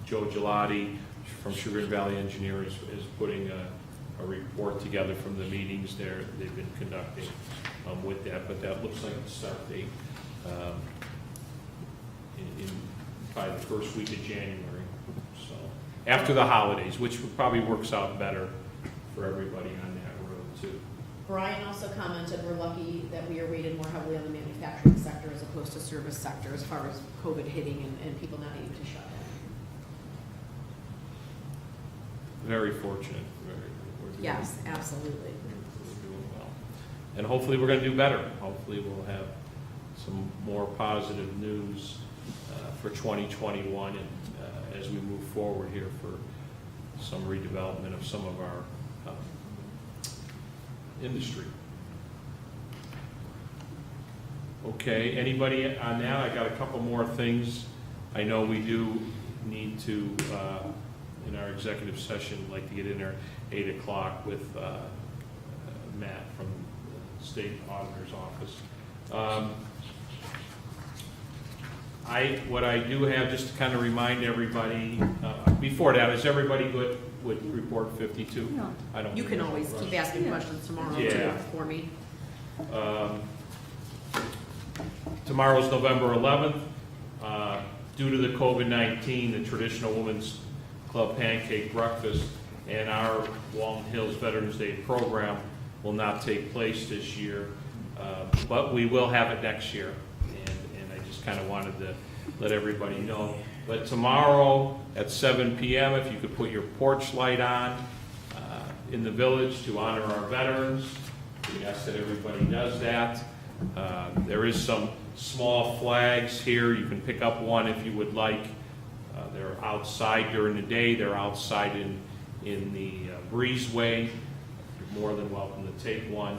Joe Gelati from Sugar Valley Engineers is putting a report together from the meetings they've been conducting with that, but that looks like the start date in probably the first week of January. So, after the holidays, which probably works out better for everybody on that road too. Brian also commented, we're lucky that we are weighted more heavily on the manufacturing sector as opposed to service sector as far as COVID hitting and people not able to shut down. Very fortunate, we're doing, Yes, absolutely. we're doing well. And hopefully we're gonna do better. Hopefully we'll have some more positive news for 2021 and as we move forward here for some redevelopment of some of our industry. Okay, anybody on that? I got a couple more things. I know we do need to, in our executive session, like to get in there 8 o'clock with Matt from the State Auditor's Office. What I do have, just to kind of remind everybody, before that, is everybody good with report 52? No. I don't. You can always keep asking Yeah. questions tomorrow Yeah. too for me. Tomorrow's November 11th. Due to the COVID-19, the traditional Women's Club pancake breakfast and our Walton Hills Veterans Day program will not take place this year, but we will have it next year. And I just kind of wanted to let everybody know. But tomorrow at 7 p.m., if you could put your porch light on in the village to honor our veterans, we ask that everybody does that. There is some small flags here. You can pick up one if you would like. They're outside during the day, they're outside in the breezeway. You're more than welcome to take one.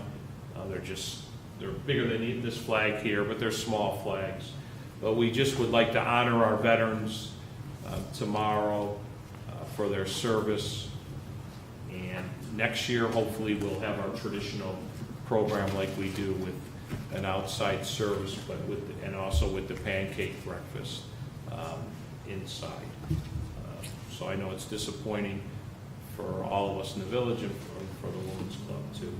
They're bigger than this flag here, but they're small flags. But we just would like to honor our veterans tomorrow for their service. And next year, hopefully, we'll have our traditional program like we do with an outside service, but and also with the pancake breakfast inside. So I know it's disappointing for all of us in the village and for the Women's Club too.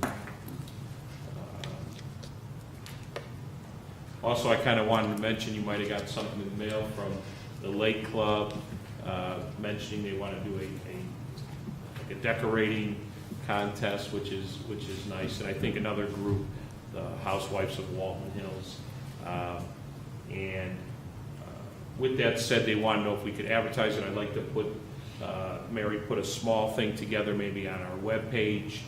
Also, I kind of wanted to mention, you might have got something in the mail from the Lake Club mentioning they want to do like a decorating contest, which is nice. And I think another group, the Housewives of Walton Hills. With that said, they want to know if we could advertise it. I'd like to Mary put a small thing together maybe on our webpage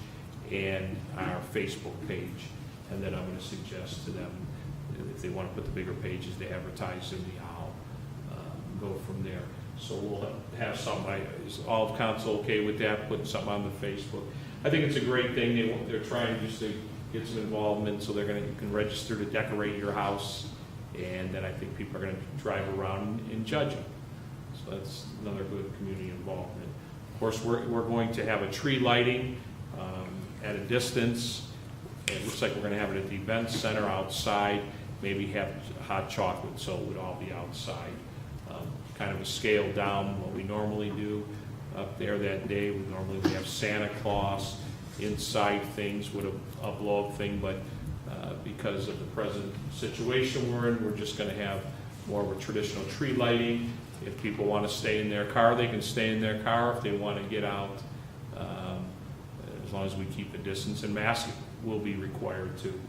and our Facebook page. And then I'm going to suggest to them, if they want to put the bigger pages, to advertise in the Owl, go from there. So we'll have some, is all of council okay with that, putting something on the Facebook? I think it's a great thing. They're trying just to get some involvement, so you can register to decorate your house, and then I think people are going to drive around and judge them. So that's another good community involvement. Of course, we're going to have a tree lighting at a distance. It looks like we're going to have it at the event center outside, maybe have hot chocolate, so it would all be outside. Kind of a scale down what we normally do up there that day. We normally have Santa Claus, inside things with a blow-up thing, but because of the present situation we're in, we're just going to have more of a traditional tree lighting. If people want to stay in their car, they can stay in their car. If they want to get out, as long as we keep a distance, and masks will be required too.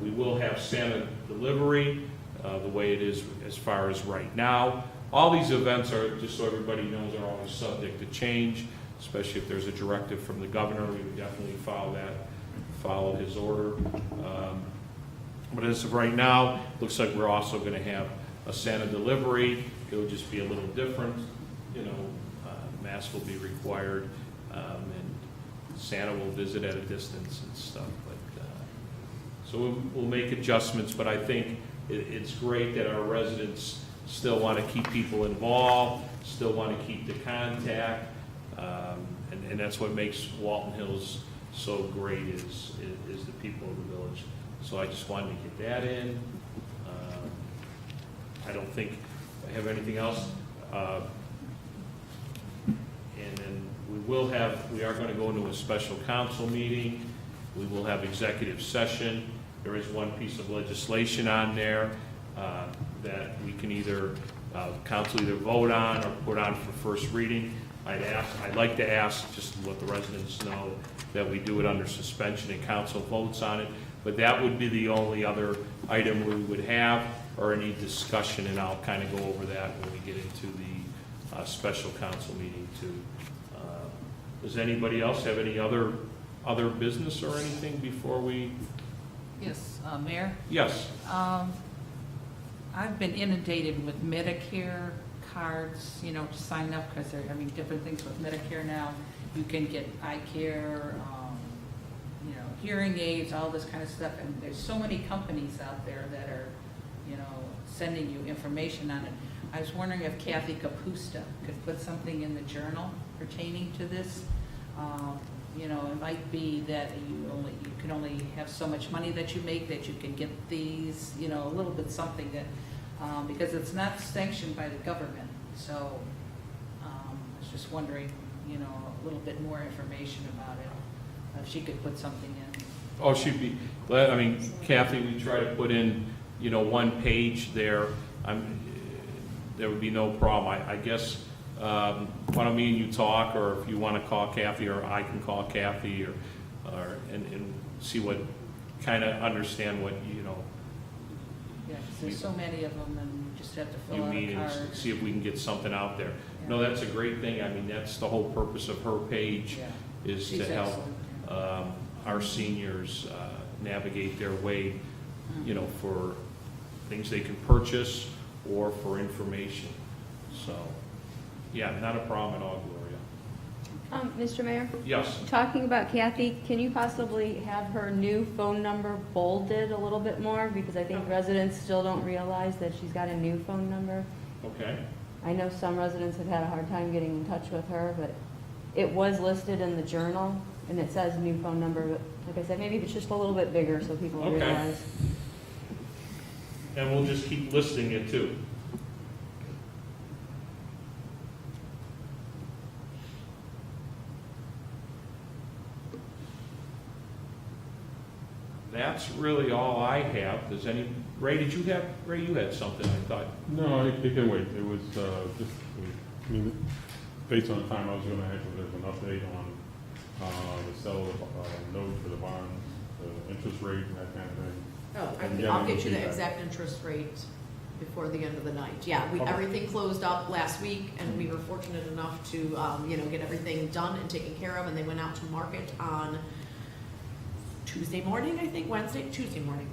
We will have Santa delivery the way it is as far as right now. All these events are, just so everybody knows, are always subject to change, especially if there's a directive from the governor. We would definitely follow his order. But as of right now, looks like we're also going to have a Santa delivery. It'll just be a little different. Masks will be required, and Santa will visit at a distance and stuff. But so we'll make adjustments. But I think it's great that our residents still want to keep people involved, still want to keep the contact, and that's what makes Walton Hills so great is the people of the village. So I just wanted to get that in. I don't think I have anything else. And then we are going to go into a special council meeting. We will have executive session. There is one piece of legislation on there that we can either, council either vote on or put on for first reading. I'd like to ask, just to let the residents know, that we do it under suspension and council votes on it. But that would be the only other item we would have, or any discussion, and I'll kind of go over that when we get into the special council meeting too. Does anybody else have any other business or anything before we? Yes, Mayor? Yes. I've been inundated with Medicare cards, to sign up, because there are, different things with Medicare now. You can get eye care, hearing aids, all this kind of stuff, and there's so many companies out there that are, sending you information on it. I was wondering if Kathy Capusta could put something in the journal pertaining to this. It might be that you can only have so much money that you make, that you can get these, a little bit something that, because it's not sanctioned by the government. So I was just wondering, a little bit more information about it, if she could put something in. Oh, she'd be glad. Kathy, we try to put in, one page there. There would be no problem. I guess, why don't me and you talk, or if you want to call Kathy, or I can call Kathy, and see what, kind of understand what, Yeah, 'cause there's so many of them, and you just have to you fill out mean, a and card. see if we can get something out there. Yeah. No, that's a great thing. That's the whole purpose of her page, Yeah. is She's to help excellent. our seniors navigate their way, for things they can purchase or for information. So Yeah, not a problem at all, Gloria. Mr. Mayor, Yes, talking about Kathy, can you possibly have her new phone number bolded a little bit more? Because I think residents still don't realize that she's got a new phone number. okay. I know some residents have had a hard time getting in touch with her, but it was listed in the journal, and it says new phone number, but like I said, maybe it's just a little bit bigger so people Okay. realize. And we'll just keep listing it too. That's really all I have. Does any, Ray, did you have, Ray, you had something, I thought. No, it can wait. It was, just, I mean, based on the time I was gonna ask if there's an update on, the sell of, note for the bonds, the interest rate and that kind of thing. Oh, I'll get you the exact interest rate before the end of the night. Yeah, Okay. everything closed up last week, and we were fortunate enough to, get everything done and taken care of, and they went out to market on Tuesday morning, I think, Tuesday morning.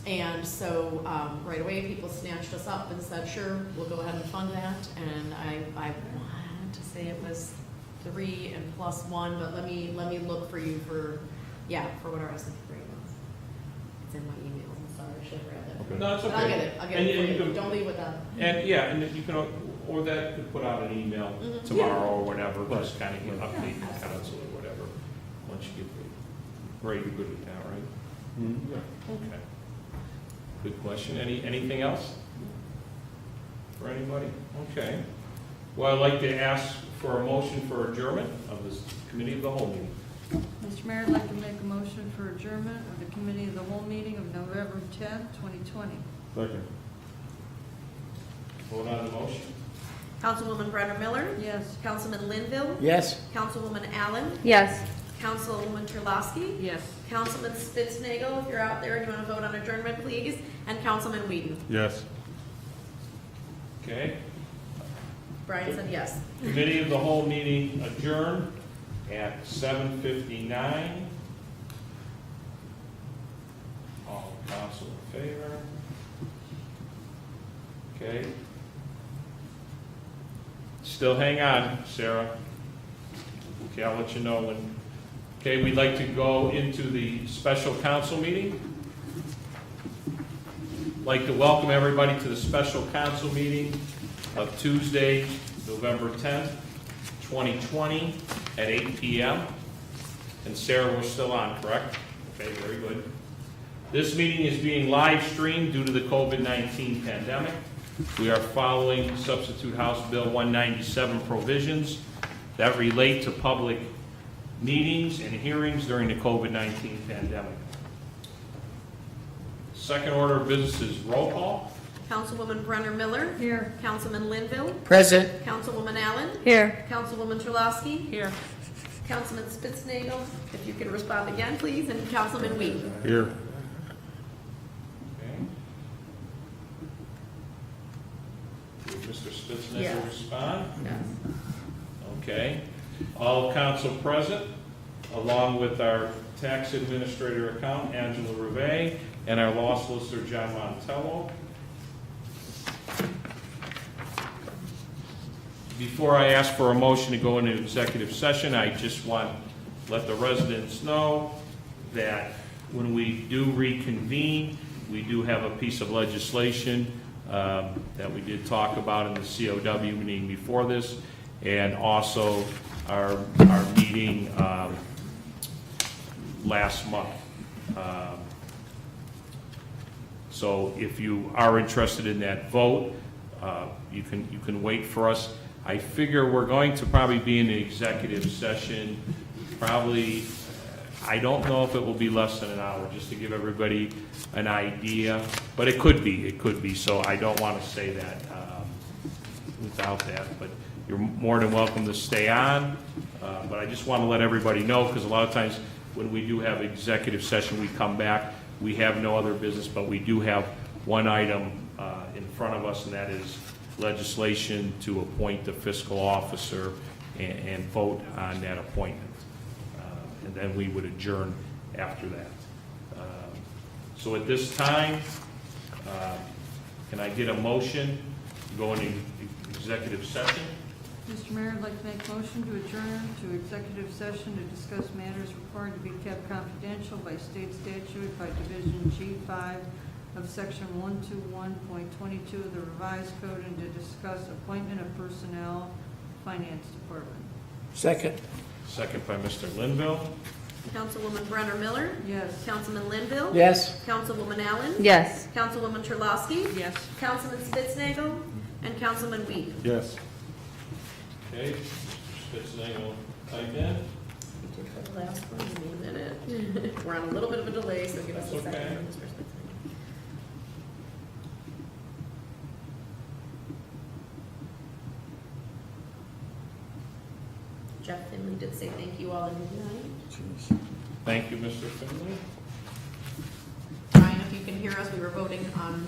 And so, right away, people snatched us up and said, sure, we'll go ahead and fund that, and I wanted to say it was 3 and plus 1, but let me look for you for what our estimate rate was. It's in my emails, I'm sorry, I should have read that. Okay. No, it's But okay. I'll get And it you for you, can- don't leave with that. And, yeah, and you can, or that could put out an email Mhm. tomorrow or whatever, Right. just kind of get update the Yeah, council or whatever, once you get the, Ray, you're good with that, right? Yeah. Okay. Good question. Anything else? For anybody? Okay. Well, I'd like to ask for a motion for adjournment of this committee of the whole meeting. Mr. Mayor, I'd like to make a motion for adjournment of the committee of the whole meeting of November 10th, 2020. Second. Vote on the motion. Councilwoman Brenner Miller, Yes. Councilman Linville, Yes. Councilwoman Allen, Yes. Councilwoman Terlasky, Yes. Councilman Spitznagel, if you're out there and you want to vote on adjournment, please, and Councilman Whedon. Yes. Okay. Brian said yes. Committee of the whole meeting adjourned at 7:59. All council in favor? Okay. Still hang on, Sarah. Okay, I'll let you know when. Okay, we'd like to go into the special council meeting. Like to welcome everybody to the special council meeting of Tuesday, November 10th, 2020, at 8 p.m. And Sarah, we're still on, correct? Okay, very good. This meeting is being live streamed due to the COVID-19 pandemic. We are following Substitute House Bill 197 provisions that relate to public meetings and hearings during the COVID-19 pandemic. Second order of business is roll call. Councilwoman Brenner Miller, Here. Councilman Linville, Present. Councilwoman Allen, Here. Councilwoman Terlasky, Here. Councilman Spitznagel, if you could respond again, please, and Councilman Whedon. Here. Okay. Did Mr. Spitznagel Yes. respond? Yes. Okay. All council present, along with our tax administrator account, Angela Rivet, and our law solicitor, John Montello. Before I ask for a motion to go into executive session, I just want to let the residents know that when we do reconvene, we do have a piece of legislation that we did talk about in the COW meeting before this, and also our meeting last month. So if you are interested in that vote, you can wait for us. I figure we're going to probably be in the executive session, probably, I don't know if it will be less than an hour, just to give everybody an idea, but it could be, so I don't want to say that without that, but you're more than welcome to stay on, but I just want to let everybody know, because a lot of times when we do have executive session, we come back, we have no other business, but we do have one item in front of us, and that is legislation to appoint the fiscal officer and vote on that appointment. And then we would adjourn after that. So at this time, can I get a motion to go into executive session? Mr. Mayor, I'd like to make a motion to adjourn to executive session to discuss matters required to be kept confidential by state statute by Division G5 of Section 121.22 of the revised code and to discuss appointment of personnel, Finance Department. Second. Second by Mr. Linville. Councilwoman Brenner Miller. Yes. Councilman Linville. Yes. Councilwoman Allen. Yes. Councilwoman Terlasky. Yes. Councilman Spitznagel. And Councilman Weed. Yes. Okay, Mr. Spitznagel, type in. The last one, give me a minute. We're on a little bit of a delay, so give us a That's okay. second. Mr. Spitznagel. Jeff Finley did say thank you all and good night. Thank you, Mr. Finley. Brian, if you can hear us, we were voting on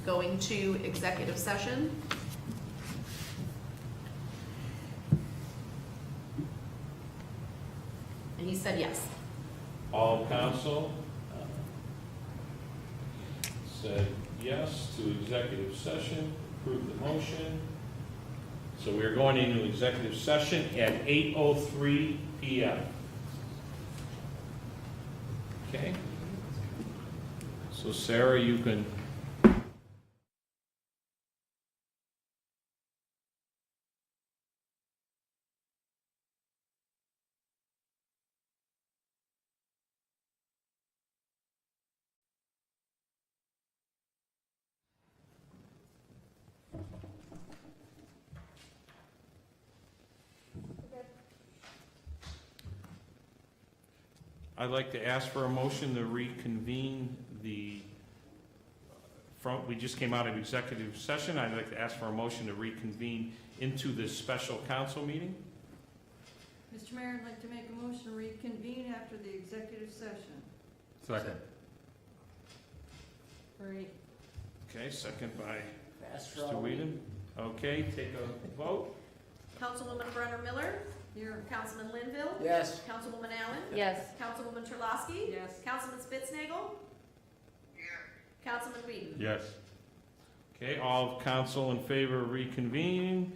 going to executive session. And he said yes. All council said yes to executive session, approve the motion. So we are going into executive session at 8:03 PM. Okay? So Sarah, you can I'd like to ask for a motion to reconvene we just came out of executive session. I'd like to ask for a motion to reconvene into this special council meeting. Mr. Mayor, I'd like to make a motion to reconvene after the executive session. Second. Great. Okay, second by Fast for Mr. all. Whedon. Okay, take a vote. Councilwoman Brenner Miller. Here. Councilman Linville. Yes. Councilwoman Allen. Yes. Councilwoman Terlasky. Yes. Councilman Spitznagel. Councilman Whedon. Yes. Okay, all of council in favor of reconvening.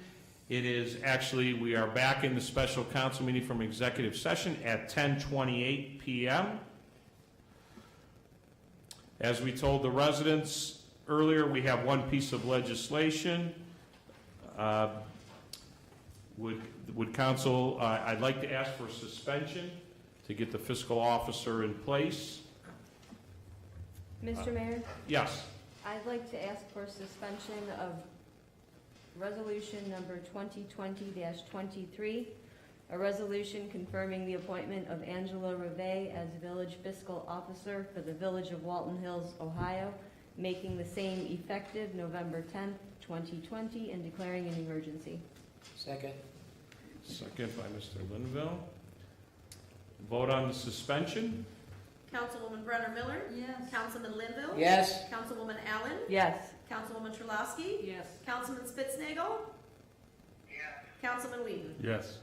It is actually, we are back in the special council meeting from executive session at 10:28 PM. As we told the residents earlier, we have one piece of legislation. Would council, I'd like to ask for suspension to get the fiscal officer in place. Mr. Mayor, Yes. I'd like to ask for suspension of resolution number 2020-23, a resolution confirming the appointment of Angela Reve as village fiscal officer for the village of Walton Hills, Ohio, making the same effective November 10th, 2020, and declaring an emergency. Second. Second by Mr. Linville. Vote on the suspension. Councilwoman Brenner Miller. Yes. Councilman Linville. Yes. Councilwoman Allen. Yes. Councilwoman Terlasky. Yes. Councilman Spitznagel. Councilman Whedon. Yes.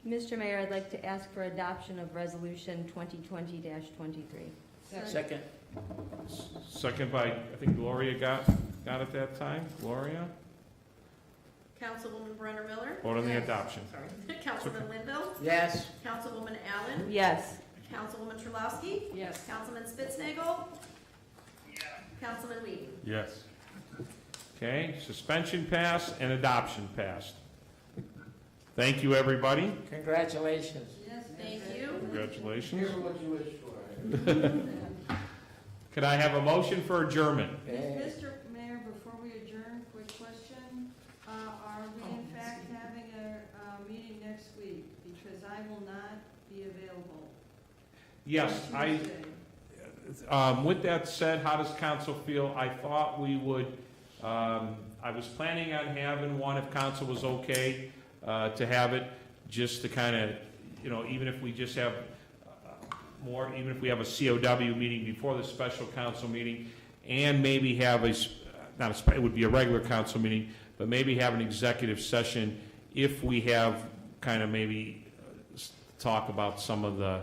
Mr. Mayor, I'd like to ask for adoption of resolution 2020-23. Second. Second by, I think Gloria got it that time. Gloria? Councilwoman Brenner Miller. Vote on the Yes. adoption. Sorry. Councilman Linville. Yes. Councilwoman Allen. Yes. Councilwoman Terlasky. Yes. Councilman Spitznagel. Councilman Whedon. Yes. Okay, suspension passed and adoption passed. Thank you, everybody. Congratulations. Yes. Thank you. Congratulations. what you wish for. Could I have a motion for adjournment? Mr. Mayor, before we adjourn, quick question. Are we in fact having a meeting next week? Because I will not be available. Yes, Tuesday. with that said, how does council feel? I thought we would, I was planning on having one if council was okay to have it, just to kind of, even if we just have even if we have a COW meeting before the special council meeting, and maybe have it would be a regular council meeting, but maybe have an executive session if we have kind of maybe talk about some of the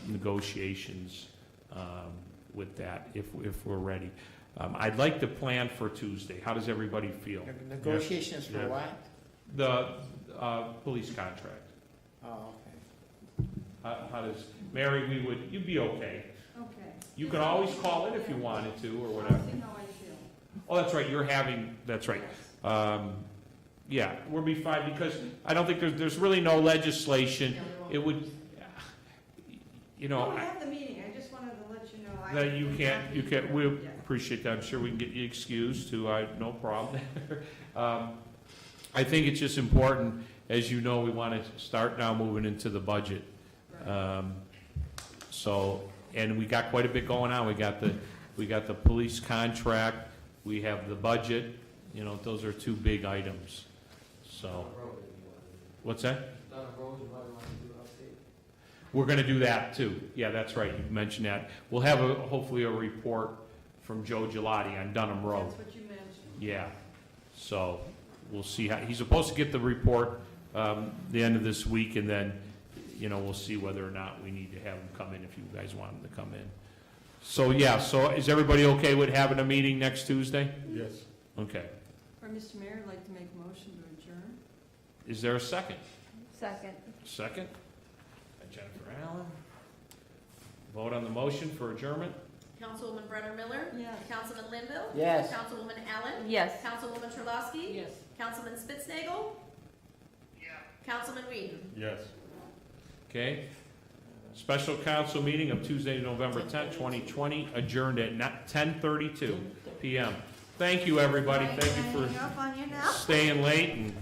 negotiations with that, if we're ready. I'd like to plan for Tuesday. How does everybody feel? Negotiations for Yes. what? The police contract. Oh, How does, Mary, you'd be okay. Okay. You can always call in if you wanted to, or whatever. I'll see how I feel. Oh, that's right, that's right. Yeah, we'll be fine, because I don't think there's really no legislation. It would, you know, We have the meeting, I just wanted to let you know. I that you would can't, not you be can't, here. we Yeah. appreciate that. I'm sure we can get you excused too, no problem. I think it's just important, as you know, we want to start now moving into the budget. So, and we got quite a bit going on. We got the police contract, we have the budget, you know, those are two big items. So, what's that? Down the road, you might want to do an update. We're gonna do that too. Yeah, that's right, you mentioned that. We'll have hopefully a report from Joe Gelati on Dunham Road. That's what you mentioned. Yeah, so we'll see how, he's supposed to get the report, the end of this week, and then, you know, we'll see whether or not we need to have him come in if you guys want him to come in. So, yeah, so is everybody okay with having a meeting next Tuesday? Yes. Okay. Or, Mr. Mayor, I'd like to make a motion to adjourn. Is there a second? Second. Second? By Jennifer Allen. Vote on the motion for adjournment? Councilwoman Brenner Miller? Yes. Councilman Linville? Yes. Councilwoman Allen? Yes. Councilwoman Trelawski? Yes. Councilman Spitznagel? Councilman Whedon? Yes. Okay. Special council meeting of Tuesday, November 10th, 2020, adjourned at 10:32 p.m. Thank you, everybody. Thank you Hanging up on you for now? staying late and